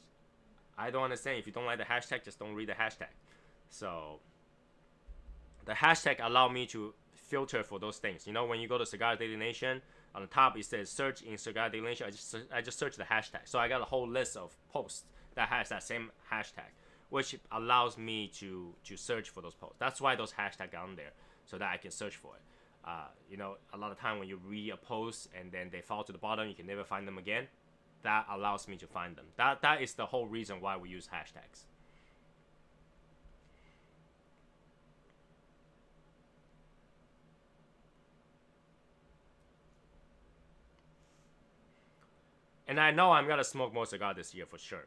A: I don't understand. If you don't like the hashtag, just don't read the hashtag. So the hashtag allow me to filter for those things. You know, when you go to Cigar Daily Nation, on the top it says search in Cigar Daily Nation. I just search the hashtag. So I got a whole list of posts that has that same hashtag, which allows me to search for those posts. That's why those hashtags are on there, so that I can search for it. You know, a lot of time when you read a post and then they fall to the bottom, you can never find them again. That allows me to find them. That is the whole reason why we use hashtags. And I know I'm gonna smoke more cigars this year for sure.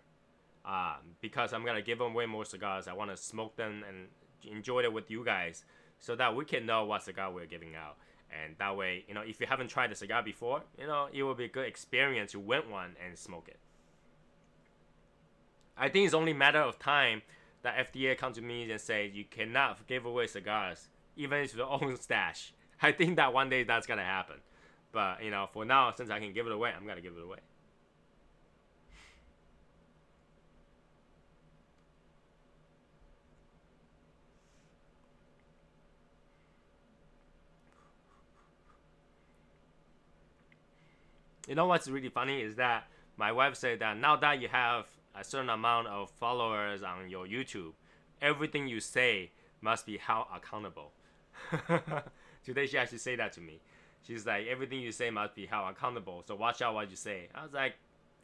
A: Because I'm gonna give away more cigars. I want to smoke them and enjoy it with you guys, so that we can know what cigar we're giving out. And that way, you know, if you haven't tried the cigar before, you know, it will be a good experience to win one and smoke it. I think it's only a matter of time that FDA come to me and say you cannot give away cigars, even if your own stash. I think that one day that's gonna happen. But you know, for now, since I can give it away, I'm gonna give it away. You know what's really funny is that my wife said that now that you have a certain amount of followers on your YouTube, everything you say must be held accountable. Today she actually said that to me. She's like, everything you say must be held accountable, so watch out what you say. I was like,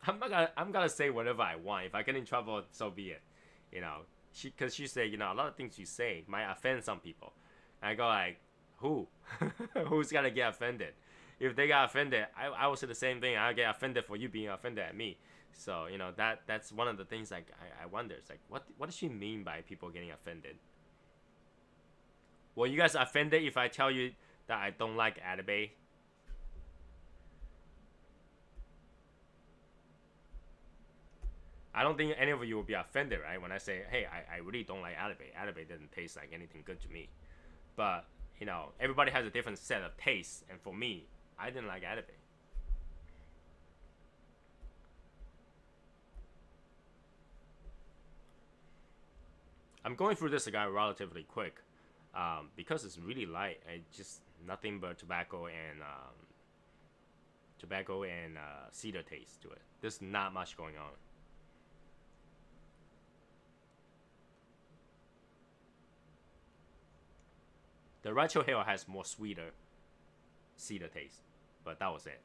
A: I'm gonna say whatever I want. If I get in trouble, so be it. You know, because she said, you know, a lot of things you say might offend some people. And I go like, who? Who's gonna get offended? If they got offended, I will say the same thing. I get offended for you being offended at me. So you know, that's one of the things like I wonder. It's like, what does she mean by people getting offended? Well, you guys offended if I tell you that I don't like Atabey? I don't think any of you will be offended, right? When I say, hey, I really don't like Arabe. Arabe doesn't taste like anything good to me. But, you know, everybody has a different set of tastes. And for me, I didn't like Arabe. I'm going through this cigar relatively quick because it's really light. It's just nothing but tobacco and cedar taste to it. There's not much going on. The Rancho Hill has more sweeter cedar taste, but that was it.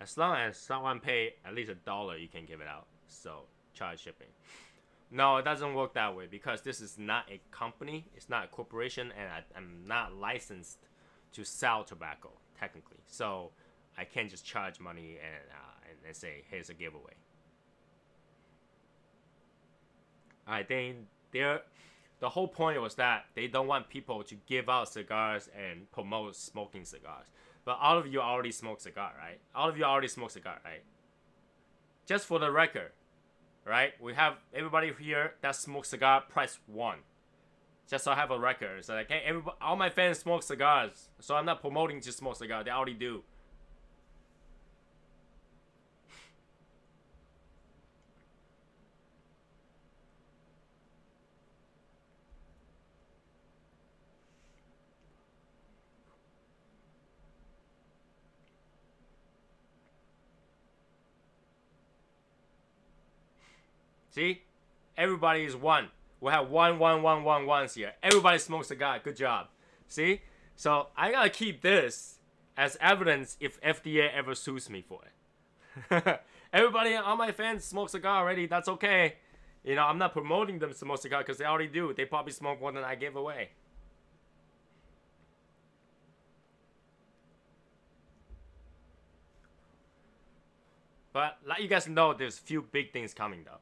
A: As long as someone pay at least $1, you can give it out. So charge shipping. No, it doesn't work that way because this is not a company. It's not a corporation, and I'm not licensed to sell tobacco technically. So I can't just charge money and say here's a giveaway. I think the whole point was that they don't want people to give out cigars and promote smoking cigars. But all of you already smoke cigar, right? All of you already smoke cigar, right? Just for the record, right? We have everybody here that smokes cigar, press 1. Just so I have a record. So like, hey, all my fans smoke cigars. So I'm not promoting to smoke cigar. They already do. See? Everybody is one. We have ones here. Everybody smokes cigar. Good job. See? So I gotta keep this as evidence if FDA ever sues me for it. Everybody, all my fans smoke cigar already. That's okay. You know, I'm not promoting them to smoke cigar because they already do. They probably smoke more than I give away. But let you guys know, there's a few big things coming though.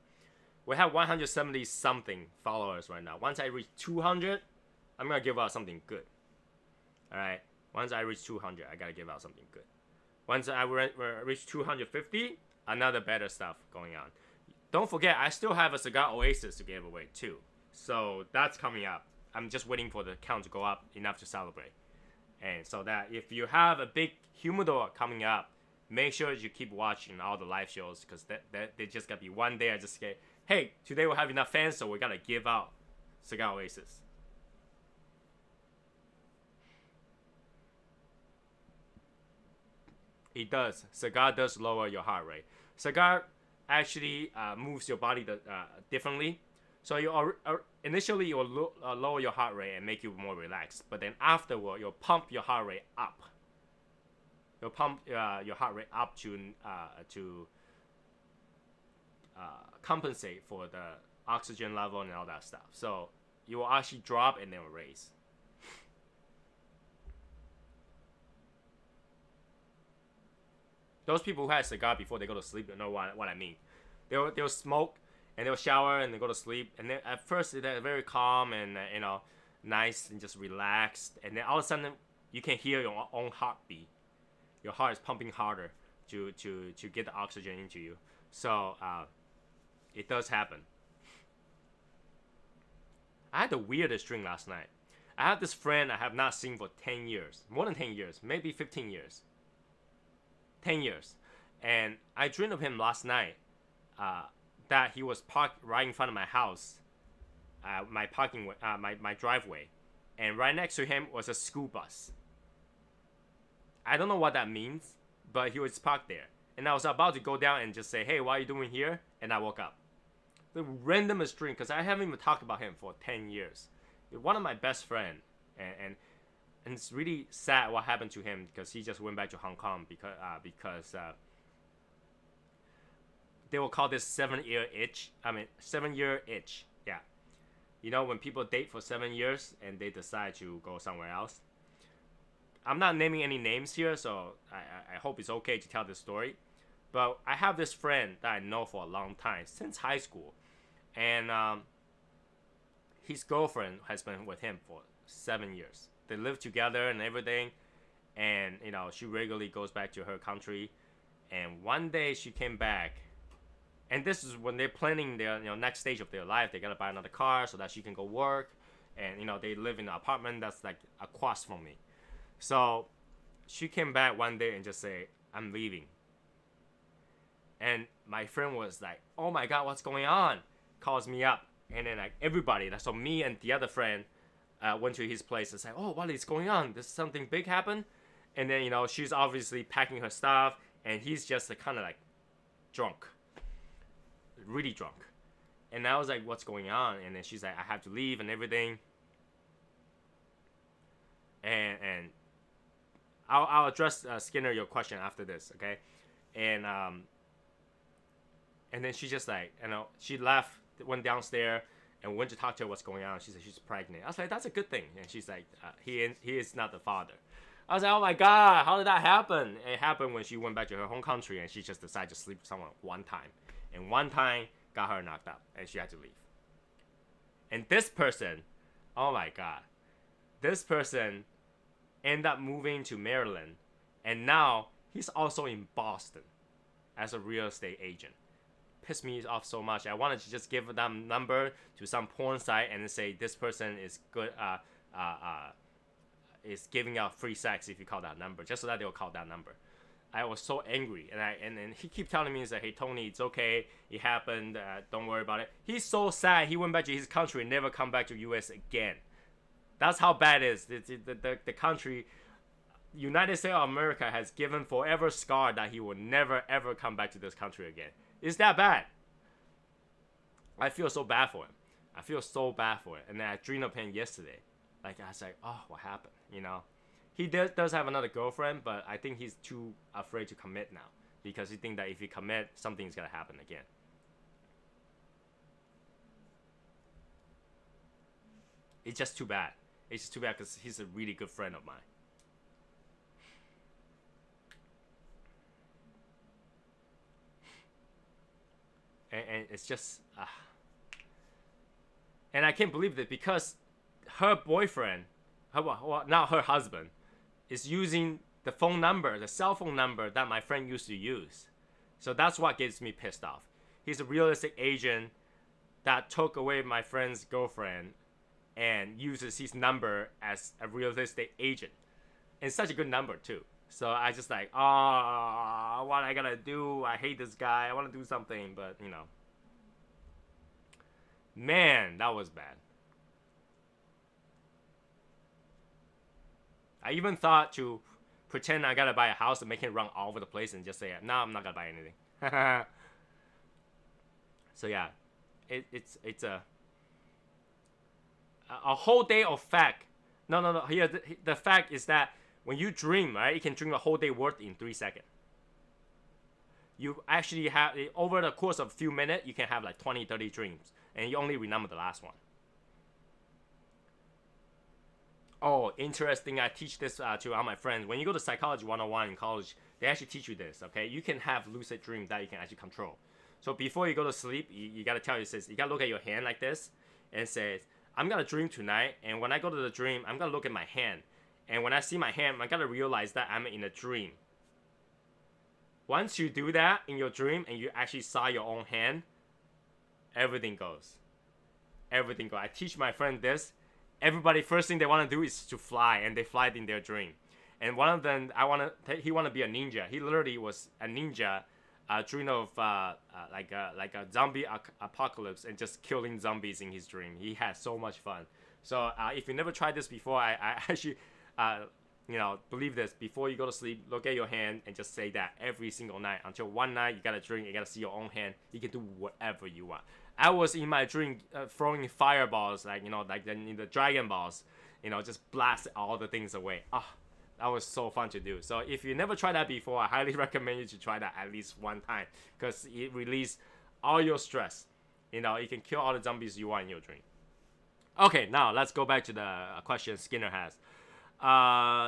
A: We have 170 something followers right now. Once I reach 200, I'm gonna give out something good. All right. Once I reach 200, I gotta give out something good. Once I reach 250, another better stuff going on. Don't forget, I still have a Cigar Oasis to give away too. So that's coming up. I'm just waiting for the count to go up enough to celebrate. And so that if you have a big humidor coming up, make sure you keep watching all the live shows because they just gotta be one day I just get, hey, today we'll have enough fans, so we gotta give out Cigar Oasis. It does. Cigar does lower your heart rate. Cigar actually moves your body differently. So you initially you will lower your heart rate and make you more relaxed, but then afterward you'll pump your heart rate up. You'll pump your heart rate up to compensate for the oxygen level and all that stuff. So you will actually drop and then raise. Those people who had cigar before they go to sleep know what I mean. They'll smoke and they'll shower and they go to sleep. And then at first they're very calm and nice and just relaxed. And then all of a sudden you can hear your own heartbeat. Your heart is pumping harder to get the oxygen into you. So it does happen. I had the weirdest dream last night. I have this friend I have not seen for 10 years. More than 10 years. Maybe 15 years. 10 years. And I dreamed of him last night that he was parked right in front of my house, my driveway. And right next to him was a school bus. I don't know what that means, but he was parked there. And I was about to go down and just say, hey, what are you doing here? And I woke up. The randomest dream, because I haven't even talked about him for 10 years. One of my best friends. And it's really sad what happened to him because he just went back to Hong Kong because they will call this 7-year itch. 7-year itch. Yeah. You know, when people date for 7 years and they decide to go somewhere else. I'm not naming any names here, so I hope it's okay to tell this story. But I have this friend that I know for a long time, since high school. And his girlfriend has been with him for 7 years. They live together and everything, and you know, she regularly goes back to her country. And one day she came back, and this is when they're planning their, you know, next stage of their life. They gotta buy another car so that she can go work, and you know, they live in an apartment that's like across from me. So she came back one day and just say, "I'm leaving." And my friend was like, "Oh my god, what's going on?" Calls me up, and then like everybody, so me and the other friend went to his place and said, "Oh, what is going on? Does something big happen?" And then, you know, she's obviously packing her stuff, and he's just kind of like drunk, really drunk. And I was like, "What's going on?" And then she's like, "I have to leave and everything." And I'll address Skinner your question after this, okay? And then she just like, you know, she left, went downstairs, and went to talk to her what's going on. She said she's pregnant. I was like, "That's a good thing." And she's like, he is not the father." I was like, "Oh my god, how did that happen?" It happened when she went back to her home country, and she just decided to sleep with someone one time. And one time got her knocked up, and she had to leave. And this person, oh my god, this person ended up moving to Maryland, and now he's also in Boston as a real estate agent. Pissed me off so much. I wanted to just give them number to some porn site and say this person is good, is giving out free sex if you call that number, just so that they'll call that number. I was so angry, and he keep telling me, he's like, "Hey Tony, it's okay, it happened, don't worry about it." He's so sad. He went back to his country and never come back to US again. That's how bad it is. The country, United States of America, has given forever scar that he will never ever come back to this country again. It's that bad. I feel so bad for him. I feel so bad for it. And then I dreamed of him yesterday. Like, I was like, "Oh, what happened?" You know? He does have another girlfriend, but I think he's too afraid to commit now. Because he thinks that if he commit, something's going to happen again. It's just too bad. It's just too bad because he's a really good friend of mine. And it's just... And I can't believe that because her boyfriend, now her husband, is using the phone number, the cell phone number that my friend used to use. So that's what gets me pissed off. He's a real estate agent that took away my friend's girlfriend and uses his number as a real estate agent. And such a good number too. So I just like, oh, what I gotta do? I hate this guy. I want to do something, but you know. Man, that was bad. I even thought to pretend I gotta buy a house and make it run all over the place and just say, "No, I'm not gonna buy anything." So yeah, it's a whole day of fact. No. Here the fact is that when you dream, right, you can dream a whole day worth in 3 seconds. You actually have, over the course of a few minutes, you can have like 20, 30 dreams, and you only remember the last one. Oh, interesting. I teach this to all my friends. When you go to Psychology 101 in college, they actually teach you this, okay? You can have lucid dreams that you can actually control. So before you go to sleep, you got to tell yourself, you got to look at your hand like this, and it says, "I'm going to dream tonight, and when I go to the dream, I'm going to look at my hand. And when I see my hand, I got to realize that I'm in a dream." Once you do that in your dream, and you actually saw your own hand, everything goes. Everything goes. I teach my friend this. Everybody, first thing they want to do is to fly, and they fly in their dream. And one of them, he want to be a ninja. He literally was a ninja, dream of like a zombie apocalypse and just killing zombies in his dream. He had so much fun. So if you never tried this before, I actually, you know, believe this. Before you go to sleep, look at your hand and just say that every single night until one night you gotta drink, you gotta see your own hand. You can do whatever you want. I was in my dream throwing fireballs, like, you know, like in the Dragon Balls, you know, just blast all the things away. That was so fun to do. So if you never tried that before, I highly recommend you to try that at least one time, because it releases all your stress. You know, you can kill all the zombies you want in your dream. Okay, now let's go back to the question Skinner has.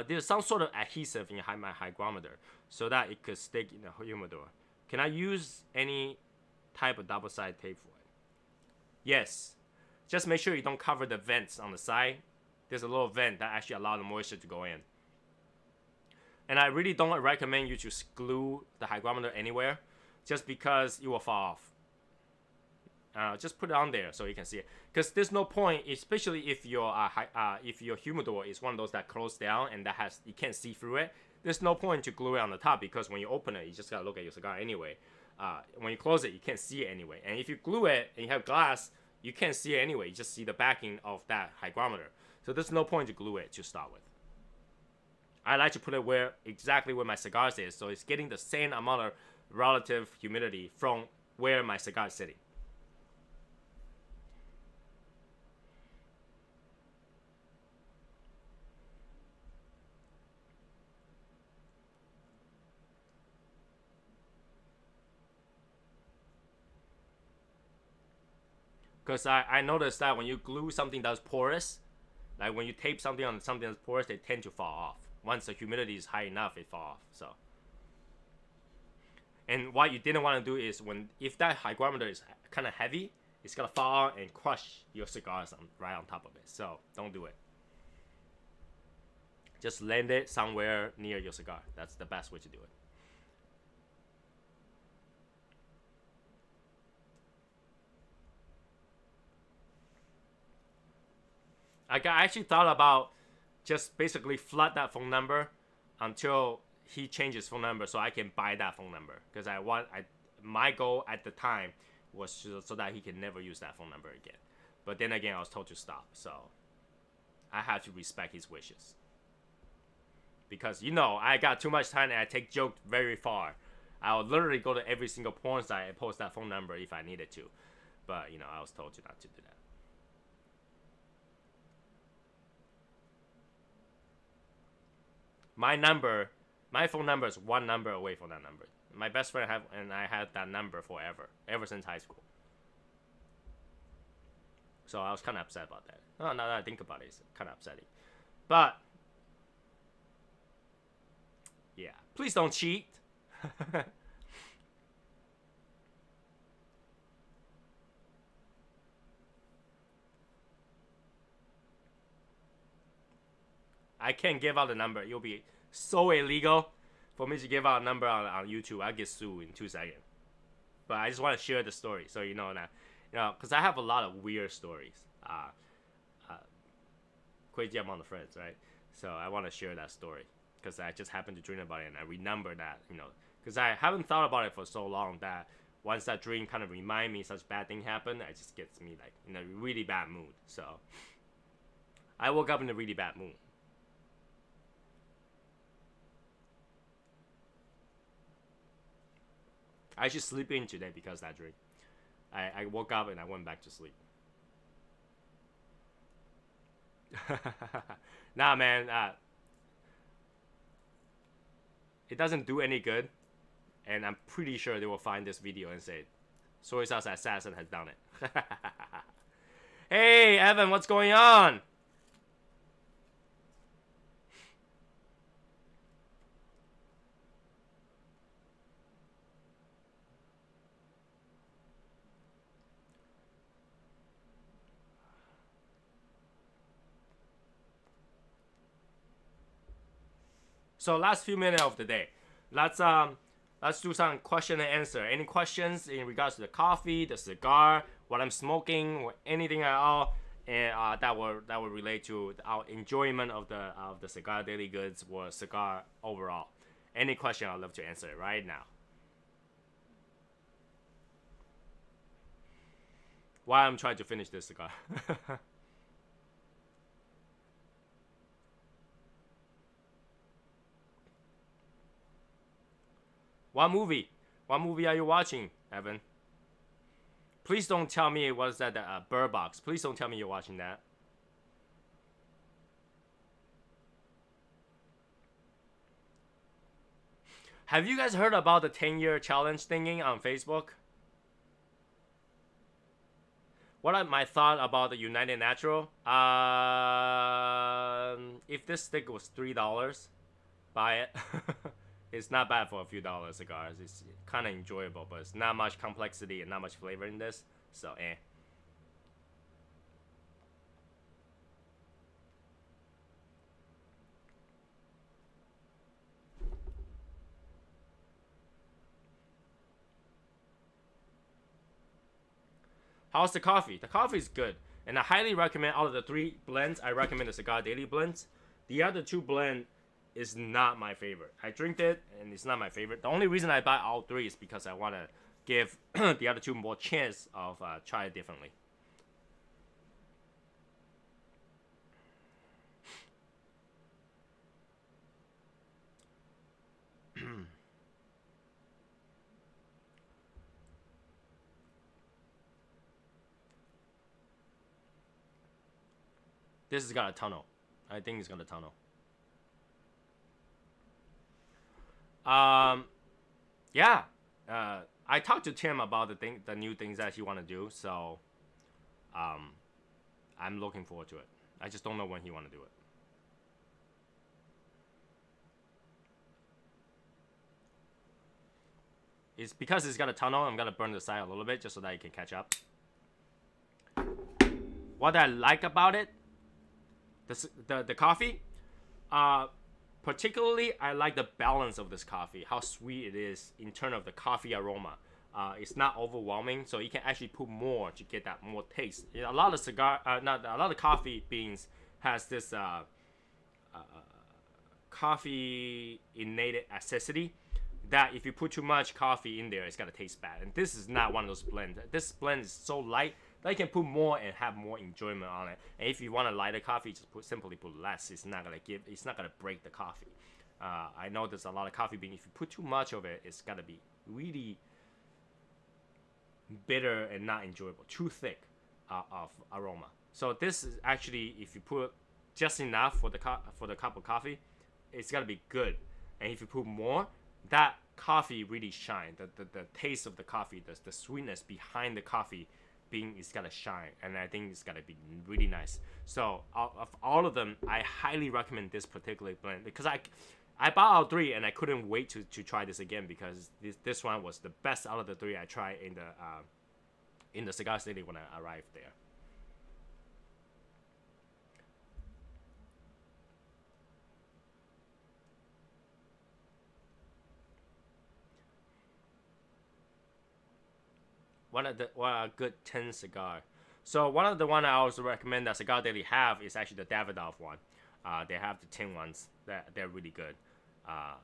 A: There's some sort of adhesive in my hygrometer so that it could stick in the humidor. Can I use any type of double-sided tape for it? Yes. Just make sure you don't cover the vents on the side. There's a little vent that actually allows the moisture to go in. And I really don't recommend you to glue the hygrometer anywhere, just because it will fall off. Just put it on there so you can see it. Because there's no point, especially if your humidor is one of those that close down and you can't see through it. There's no point to glue it on the top, because when you open it, you just gotta look at your cigar anyway. When you close it, you can't see it anyway. And if you glue it and you have glass, you can't see it anyway. You just see the backing of that hygrometer. So there's no point to glue it to start with. I like to put it exactly where my cigars is, so it's getting the same amount of relative humidity from where my cigar is sitting. Because I noticed that when you glue something that's porous, like when you tape something on something that's porous, they tend to fall off. Once the humidity is high enough, it falls off. So, and what you didn't want to do is if that hygrometer is kind of heavy, it's gonna fall and crush your cigars right on top of it. So don't do it. Just land it somewhere near your cigar. That's the best way to do it. I actually thought about just basically flood that phone number until he changes phone number, so I can buy that phone number. Because my goal at the time was so that he can never use that phone number again. But then again, I was told to stop, so I have to respect his wishes. Because I got too much time and I take jokes very far. I would literally go to every single porn site and post that phone number if I needed to. But I was told not to do that. My phone number is one number away from that number. My best friend I had that number forever, ever since high school. So I was kind of upset about that. Oh, now that I think about it, it's kind of upsetting. But yeah, please don't cheat. I can't give out the number. It'll be so illegal for me to give out a number on YouTube. I'll get sued in 2 seconds. But I just want to share the story so you know that, because I have a lot of weird stories. Crazy amount of friends, right? So I want to share that story because I just happened to dream about it and I remember that, because I haven't thought about it for so long that once that dream kind of remind me such bad thing happened, it just gets me like in a really bad mood. So I woke up in a really bad mood. I should sleep in today because of that dream. I woke up and I went back to sleep. Nah, man. It doesn't do any good. And I'm pretty sure they will find this video and say, SoySauceAssassin has done it. Hey, Evan, what's going on? So last few minutes of the day, let's do some question and answer. Any questions in regards to the coffee, the cigar, what I'm smoking, or anything at all, and that will relate to our enjoyment of the cigar daily goods or cigar overall. Any question, I'd love to answer it right now. While I'm trying to finish this cigar. What movie are you watching, Evan? Please don't tell me what's that, Bird Box. Please don't tell me you're watching that. Have you guys heard about the 10-year challenge thingy on Facebook? What are my thoughts about the United Natural? If this stick was $3, buy it. It's not bad for a few dollars cigars. It's kind of enjoyable, but it's not much complexity and not much flavor in this. So, How's the coffee? The coffee is good, and I highly recommend out of the 3 blends. I recommend the Cigar Daily blends. The other 2 blend is not my favorite. I drink it, and it's not my favorite. The only reason I buy all 3 is because I want to give the other 2 more chance of try it differently. This has got a tunnel. I think it's got a tunnel. Yeah. I talked to Tim about the new things that he want to do, so I'm looking forward to it. I just don't know when he want to do it. It's because it's got a tunnel. I'm gonna burn the side a little bit just so that it can catch up. What I like about it, the coffee, particularly I like the balance of this coffee, how sweet it is in terms of the coffee aroma. It's not overwhelming, so you can actually put more to get that more taste. A lot of a lot of coffee beans has this coffee innate acidity that if you put too much coffee in there, it's gonna taste bad. And this is not one of those blends. This blend is so light that you can put more and have more enjoyment on it. And if you want a lighter coffee, just simply put less. It's not gonna break the coffee. I know there's a lot of coffee bean. If you put too much of it, it's gonna be really bitter and not enjoyable. Too thick of aroma. So this is actually, if you put just enough for the cup of coffee, it's gonna be good. And if you put more, that coffee really shine. The taste of the coffee, the sweetness behind the coffee bean is gonna shine, and I think it's gonna be really nice. So of all of them, I highly recommend this particular blend because I bought all 3 and I couldn't wait to try this again because this one was the best out of the 3 I tried in the Cigar City when I arrived there. What a good 10 cigar. So one of the one I also recommend that Cigar Daily have is actually the Davidoff one. They have the tin ones they're really good. I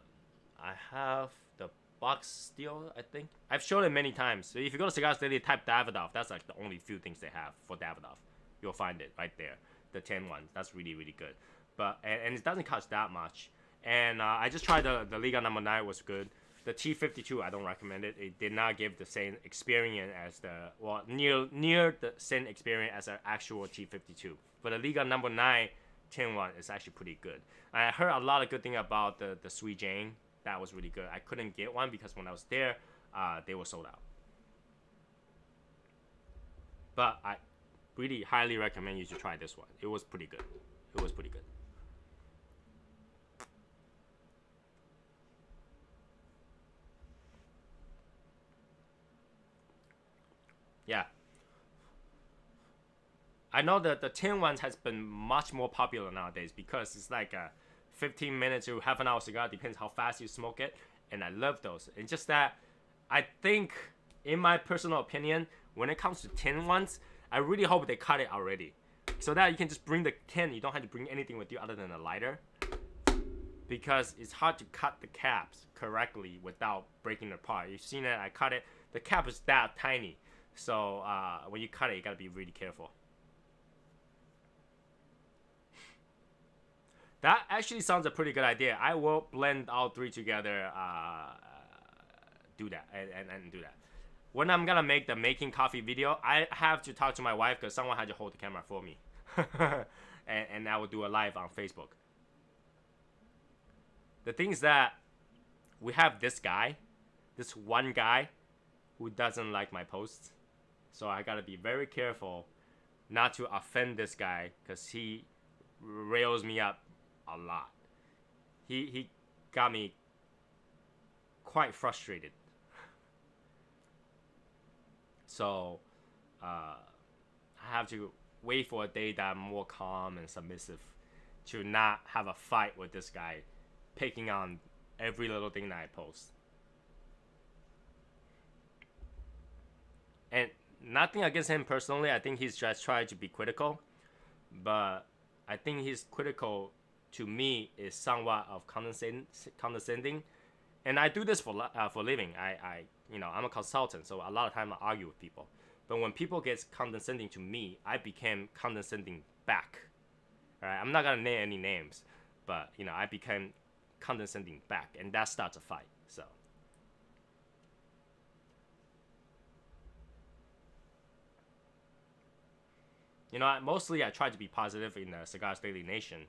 A: have the box steel, I think. I've shown it many times. So if you go to Cigar Daily, type Davidoff. That's like the only few things they have for Davidoff. You'll find it right there. The tin ones. That's really, really good. But and it doesn't cost that much. And I just tried the Liga number 9 was good. The T52, I don't recommend it. It did not give the same experience as near the same experience as an actual T52. But the Liga number 9 tin one is actually pretty good. I heard a lot of good thing about the Sweet Jane. That was really good. I couldn't get one because when I was there, they were sold out. But I really highly recommend you to try this one. It was pretty good. It was pretty good. Yeah. I know that the tin ones has been much more popular nowadays because it's like a 15 minutes to half an hour cigar, depends how fast you smoke it, and I love those. It's just that I think, in my personal opinion, when it comes to tin ones, I really hope they cut it already, so that you can just bring the tin. You don't have to bring anything with you other than a lighter, because it's hard to cut the caps correctly without breaking it apart. You've seen it. I cut it. The cap is that tiny. So when you cut it, you gotta be really careful. That actually sounds a pretty good idea. I will blend all 3 together, do that, and do that. When I'm gonna make the making coffee video, I have to talk to my wife because someone had to hold the camera for me. and I will do a live on Facebook. The thing is that we have this one guy who doesn't like my posts. So I gotta be very careful not to offend this guy because he rails me up a lot. He got me quite frustrated. So I have to wait for a day that I'm more calm and submissive to not have a fight with this guy picking on every little thing that I post. And nothing against him personally. I think he's just trying to be critical, but I think he's critical to me is somewhat of condescending. And I do this for living. I'm a consultant, so a lot of time I argue with people. But when people get condescending to me, I became condescending back. All right, I'm not gonna name any names, but I became condescending back, and that starts a fight. So. Mostly I try to be positive in the Cigars Daily Nation,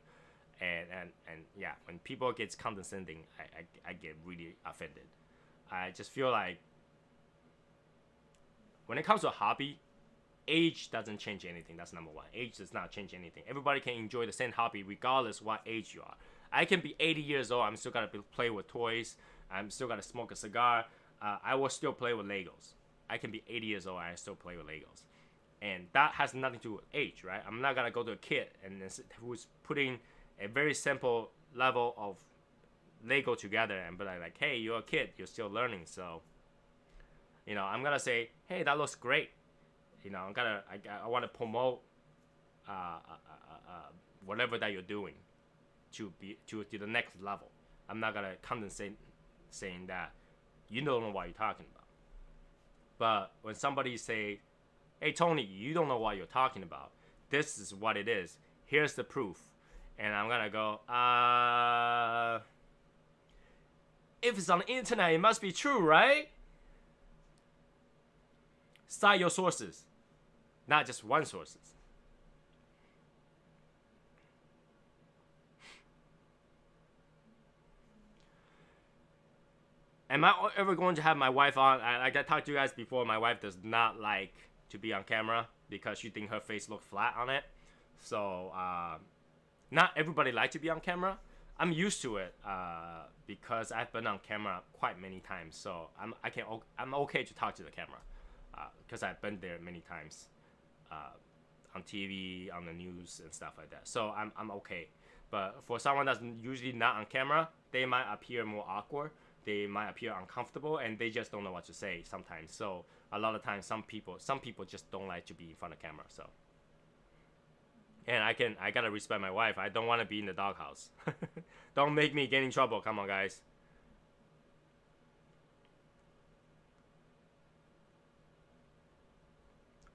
A: and yeah, when people get condescending, I get really offended. I just feel like when it comes to a hobby, age doesn't change anything. That's number one. Age does not change anything. Everybody can enjoy the same hobby regardless what age you are. I can be 80 years old. I'm still gonna play with toys. I'm still gonna smoke a cigar. I will still play with Legos. I can be 80 years old and I still play with Legos. And that has nothing to do with age, right? I'm not gonna go to a kid who's putting a very simple level of Lego together and be like, hey, you're a kid, you're still learning. So, I'm gonna say, hey, that looks great. I want to promote whatever that you're doing to the next level. I'm not gonna condescend saying that you don't know what you're talking about. But when somebody say, hey, Tony, you don't know what you're talking about. This is what it is. Here's the proof. And I'm going to go, if it's on the internet, it must be true, right? Cite your sources. Not just one sources. Am I ever going to have my wife on? Like I talked to you guys before, my wife does not like to be on camera because she thinks her face looks flat on it. So not everybody likes to be on camera. I'm used to it because I've been on camera quite many times. So I'm okay to talk to the camera because I've been there many times on TV, on the news and stuff like that. So I'm okay. But for someone that's usually not on camera, they might appear more awkward. They might appear uncomfortable, and they just don't know what to say sometimes. So a lot of times, some people just don't like to be in front of camera. So, and I gotta respect my wife. I don't want to be in the doghouse. Don't make me get in trouble. Come on, guys.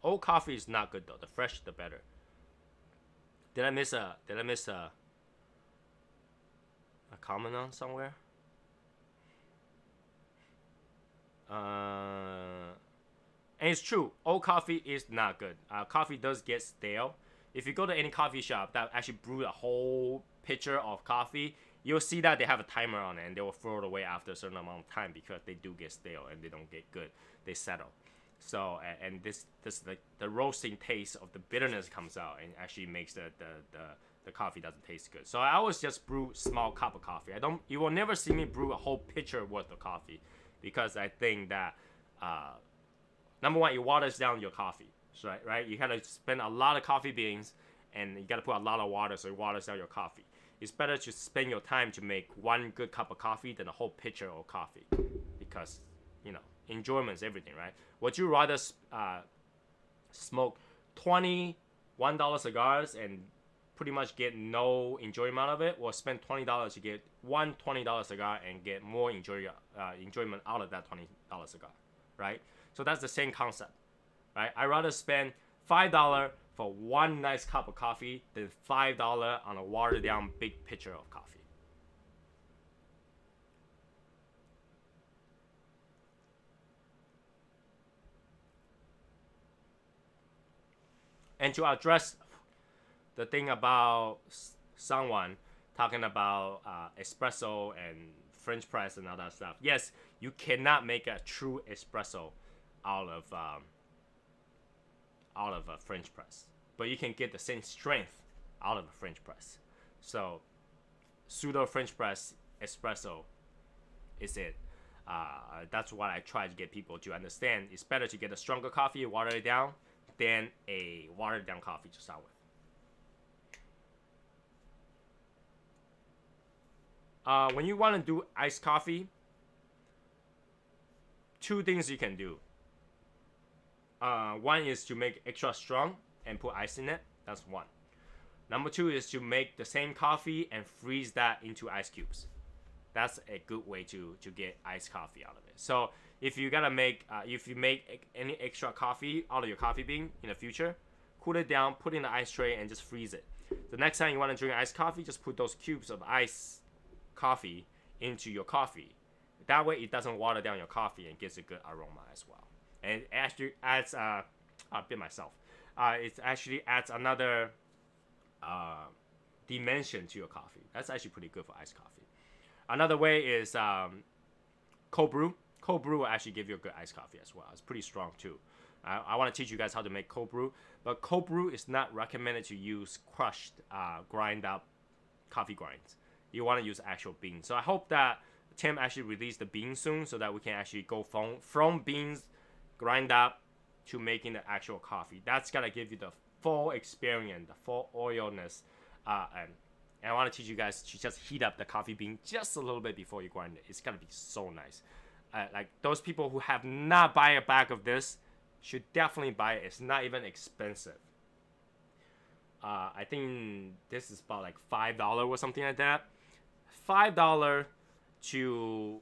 A: Old coffee is not good though. The fresh, the better. Did I miss a comment on somewhere? And it's true, old coffee is not good. Coffee does get stale. If you go to any coffee shop that actually brew a whole pitcher of coffee, you'll see that they have a timer on it and they will throw it away after a certain amount of time because they do get stale and they don't get good. They settle. So and this the roasting taste of the bitterness comes out and actually makes the coffee doesn't taste good. So I always just brew small cup of coffee. You will never see me brew a whole pitcher worth of coffee. Because I think that, number one, it waters down your coffee, right? You gotta spend a lot of coffee beans, and you gotta put a lot of water so it waters down your coffee. It's better to spend your time to make one good cup of coffee than a whole pitcher of coffee, because enjoyment is everything, right? Would you rather smoke $21 cigars and pretty much get no enjoyment out of it, or spend $20 to get one $20 cigar and get more enjoyment out of that $20 cigar, right? So that's the same concept, right? I'd rather spend $5 for one nice cup of coffee than $5 on a watered down big pitcher of coffee. And to address the thing about someone talking about espresso and French press and all that stuff. Yes, you cannot make a true espresso out of a French press, but you can get the same strength out of a French press. So, pseudo French press espresso is it. That's what I try to get people to understand. It's better to get a stronger coffee, water it down, than a watered down coffee to start with. When you want to do iced coffee, two things you can do. One is to make extra strong and put ice in it. That's one. Number two is to make the same coffee and freeze that into ice cubes. That's a good way to get iced coffee out of it. So if you gotta make, if you make any extra coffee out of your coffee bean in the future, cool it down, put it in the ice tray, and just freeze it. The next time you want to drink iced coffee, just put those cubes of iced coffee into your coffee. That way it doesn't water down your coffee and gets a good aroma as well. And it actually adds, I bit myself. It actually adds another dimension to your coffee. That's actually pretty good for iced coffee. Another way is cold brew. Cold brew will actually give you a good iced coffee as well. It's pretty strong too. I want to teach you guys how to make cold brew, but cold brew is not recommended to use crushed, grind up coffee grinds. You want to use actual beans. So I hope that Tim actually released the beans soon so that we can actually go from beans grind up to making the actual coffee. That's gonna give you the full experience, the full oilness, and I want to teach you guys to just heat up the coffee bean just a little bit before you grind it. It's gonna be so nice. Like those people who have not buy a bag of this should definitely buy it. It's not even expensive. I think this is about like $5 or something like that. $5 to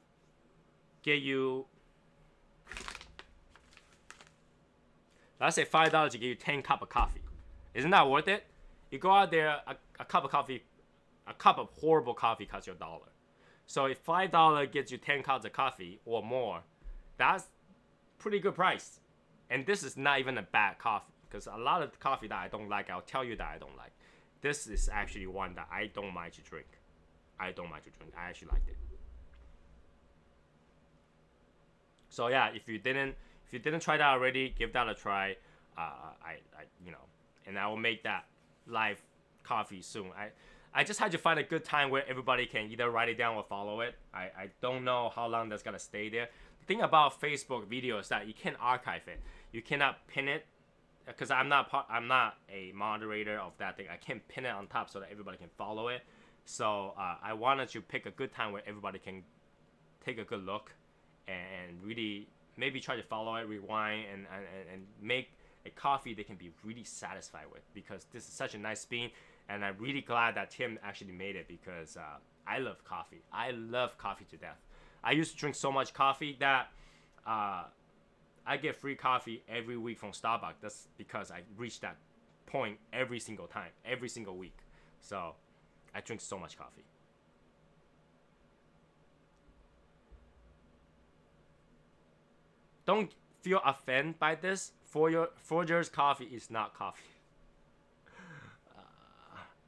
A: get you, let's say $5 to get you 10 cups of coffee. Isn't that worth it? You go out there, a cup of coffee, a cup of horrible coffee costs you $1. So if $5 gets you 10 cups of coffee or more, that's pretty good price. And this is not even a bad coffee, because a lot of coffee that I don't like, I'll tell you that I don't like. This is actually one that I don't mind to drink. I don't mind to drink. I actually liked it. So yeah, if you didn't try that already, give that a try. And I will make that live coffee soon. I just had to find a good time where everybody can either write it down or follow it. I don't know how long that's gonna stay there. The thing about Facebook video is that you can't archive it. You cannot pin it, because I'm not a moderator of that thing. I can't pin it on top so that everybody can follow it. So I wanted to pick a good time where everybody can take a good look and really maybe try to follow it, rewind, and make a coffee they can be really satisfied with, because this is such a nice bean. And I'm really glad that Tim actually made it, because I love coffee. I love coffee to death. I used to drink so much coffee that I get free coffee every week from Starbucks. That's because I reach that point every single time, every single week. So I drink so much coffee. Don't feel offended by this. Folgers coffee is not coffee.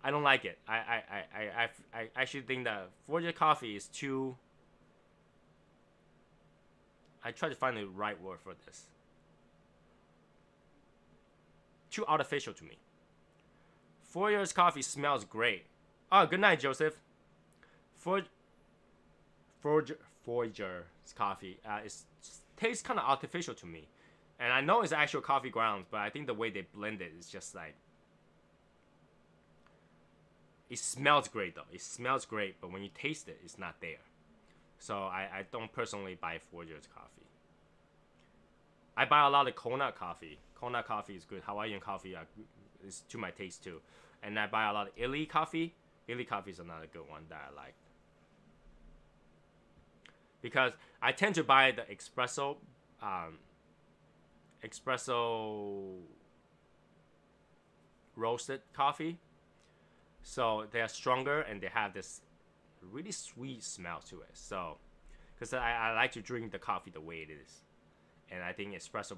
A: I don't like it. I actually think that Folgers coffee is too. I try to find the right word for this. Too artificial to me. Folgers coffee smells great. Oh, good night, Joseph. Folgers coffee tastes kind of artificial to me. And I know it's actual coffee grounds, but I think the way they blend it is just like... It smells great though. It smells great, but when you taste it, it's not there. So I don't personally buy Folgers coffee. I buy a lot of coconut coffee. Coconut coffee is good. Hawaiian coffee is to my taste too. And I buy a lot of Illy coffee. Illy coffee is another good one that I like. Because I tend to buy the espresso roasted coffee. So they are stronger and they have this really sweet smell to it. So, because I like to drink the coffee the way it is. And I think espresso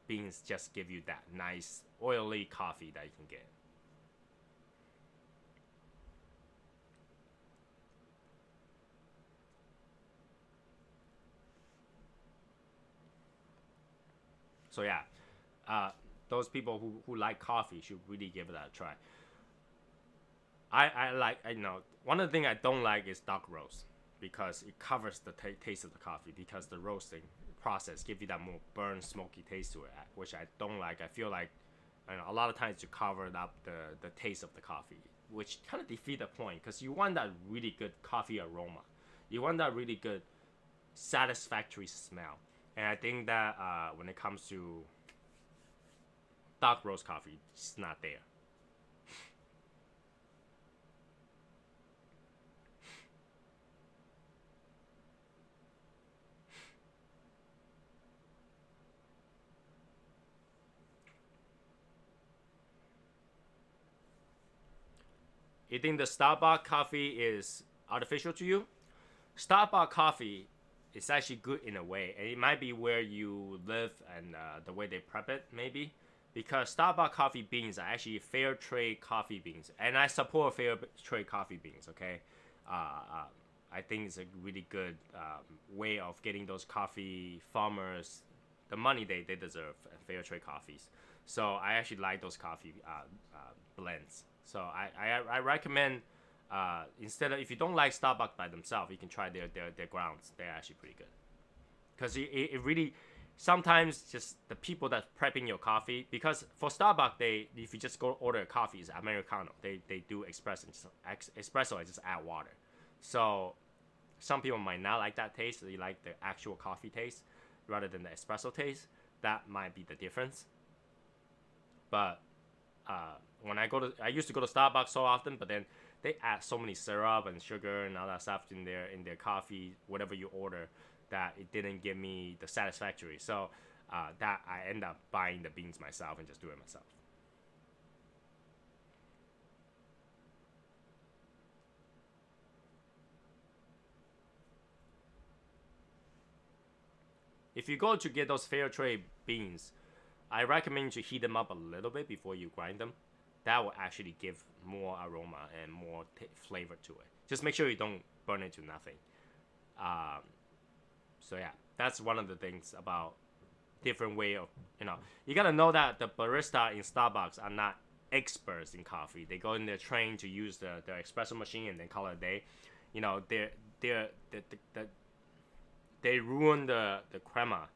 A: beans just give you that nice oily coffee that you can get. So yeah, those people who like coffee should really give it a try. One of the things I don't like is dark roast, because it covers the taste of the coffee, because the roasting process gives you that more burnt, smoky taste to it, which I don't like. I feel like a lot of times you cover up the taste of the coffee, which kind of defeat the point, because you want that really good coffee aroma. You want that really good, satisfactory smell. And I think that when it comes to dark roast coffee is not there. You think the Starbucks coffee is artificial to you? Starbucks coffee is actually good in a way, and it might be where you live and the way they prep it, maybe. Because Starbucks coffee beans are actually fair trade coffee beans, and I support fair trade coffee beans. Okay, I think it's a really good way of getting those coffee farmers the money they deserve, and fair trade coffees. So I actually like those coffee blends. So I recommend instead of, if you don't like Starbucks by themselves, you can try their grounds. They're actually pretty good because it really sometimes just the people that's prepping your coffee, because for Starbucks if you just go order a coffee, it's Americano. They do espresso and just add water. So some people might not like that taste. They like the actual coffee taste rather than the espresso taste. That might be the difference. But when I used to go to Starbucks so often, but then they add so many syrup and sugar and all that stuff in their coffee, whatever you order, that it didn't give me the satisfactory. So that I end up buying the beans myself and just do it myself. If you go to get those fair trade beans, I recommend you heat them up a little bit before you grind them. That will actually give more aroma and more flavor to it. Just make sure you don't burn it to nothing. So yeah, that's one of the things about different way of, you gotta know that the barista in Starbucks are not experts in coffee. They go in there trained to use the espresso machine and then call it a day. They ruin the crema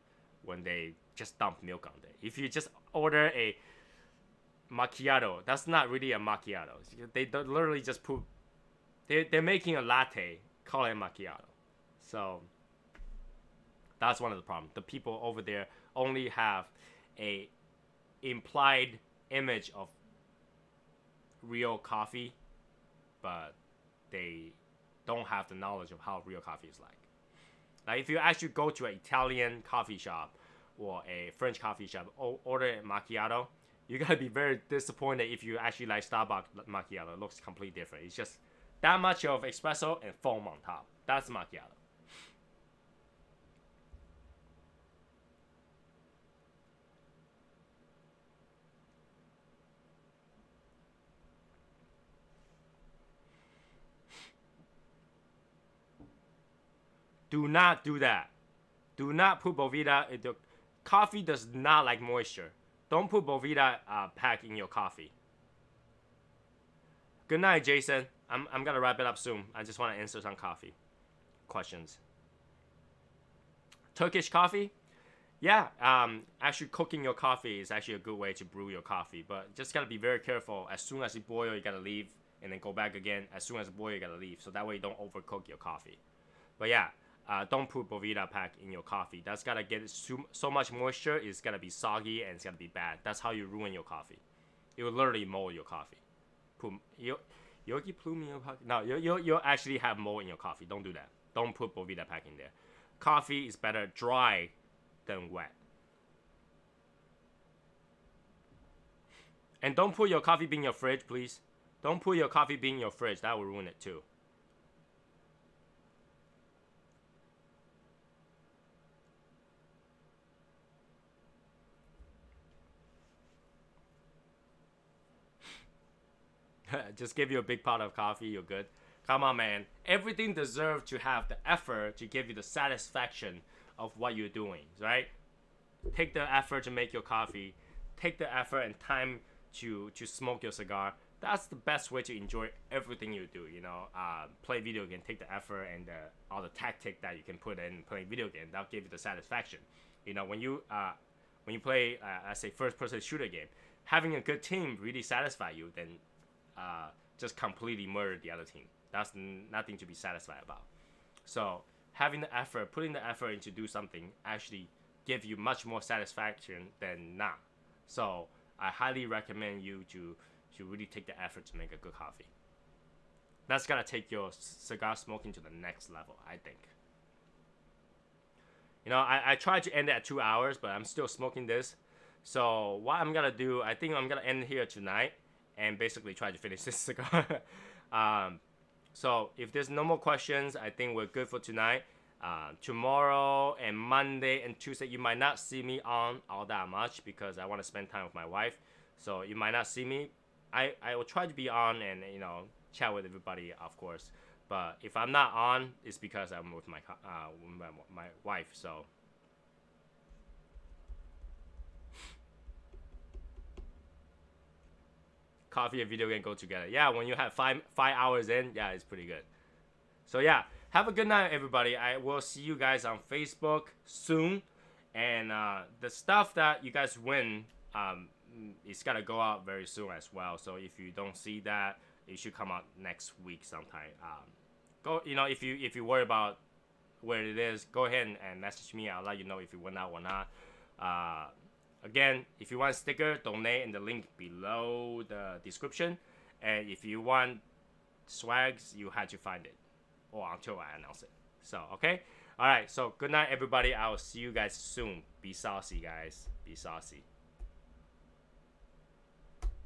A: when they just dump milk on it. If you just order a macchiato, that's not really a macchiato. They literally just put, they're making a latte, call it macchiato. So that's one of the problems. The people over there only have a implied image of real coffee, but they don't have the knowledge of how real coffee is like. Like if you actually go to an Italian coffee shop or a French coffee shop, order a macchiato, you're gonna be very disappointed if you actually like Starbucks macchiato. It looks completely different. It's just that much of espresso and foam on top. That's macchiato. Do not do that. Do not put Boveda. The coffee does not like moisture. Don't put Boveda pack in your coffee. Good night, Jason. I'm gonna wrap it up soon. I just want to answer some coffee questions. Turkish coffee? Yeah, actually cooking your coffee is actually a good way to brew your coffee, but just gotta be very careful. As soon as you boil, you gotta leave, and then go back again. As soon as you boil, you gotta leave, so that way you don't overcook your coffee. But yeah, don't put Boveda pack in your coffee. That's gotta get so much moisture. It's gonna be soggy and it's gonna be bad. That's how you ruin your coffee. It will literally mold your coffee. Yogi plume in your coffee? No, you'll actually have mold in your coffee. Don't do that. Don't put Boveda pack in there. Coffee is better dry than wet. And don't put your coffee bean in your fridge, please. Don't put your coffee bean in your fridge. That will ruin it too. Just give you a big pot of coffee, you're good. Come on, man. Everything deserves to have the effort to give you the satisfaction of what you're doing, right? Take the effort to make your coffee. Take the effort and time to smoke your cigar. That's the best way to enjoy everything you do, play video game, take the effort and all the tactic that you can put in playing video game. That'll give you the satisfaction. When you play, I say, first-person shooter game, having a good team really satisfies you, then just completely murder the other team. That's nothing to be satisfied about. So having the effort, putting the effort into do something actually give you much more satisfaction than not. So I highly recommend you to really take the effort to make a good coffee. That's gonna take your cigar smoking to the next level, I think. You know, I tried to end it at 2 hours, but I'm still smoking this. So what I'm gonna do, I think I'm gonna end here tonight and basically try to finish this cigar. So if there's no more questions, I think we're good for tonight. Tomorrow and Monday and Tuesday, you might not see me on all that much because I want to spend time with my wife. So you might not see me. I will try to be on and, you know, chat with everybody, of course. But if I'm not on, it's because I'm with my wife. So coffee and video game go together. Yeah, when you have five hours in, yeah, it's pretty good. So yeah, have a good night, everybody. I will see you guys on Facebook soon. And the stuff that you guys win, it's gonna go out very soon as well. So if you don't see that, it should come out next week sometime. Go, you know, if you worry about where it is, go ahead and message me. I'll let you know if you went out or not. Again, if you want a sticker, donate in the link below the description. And if you want swags, you had to find it, or until I announce it. So, okay? Alright, so good night, everybody. I will see you guys soon. Be saucy, guys. Be saucy.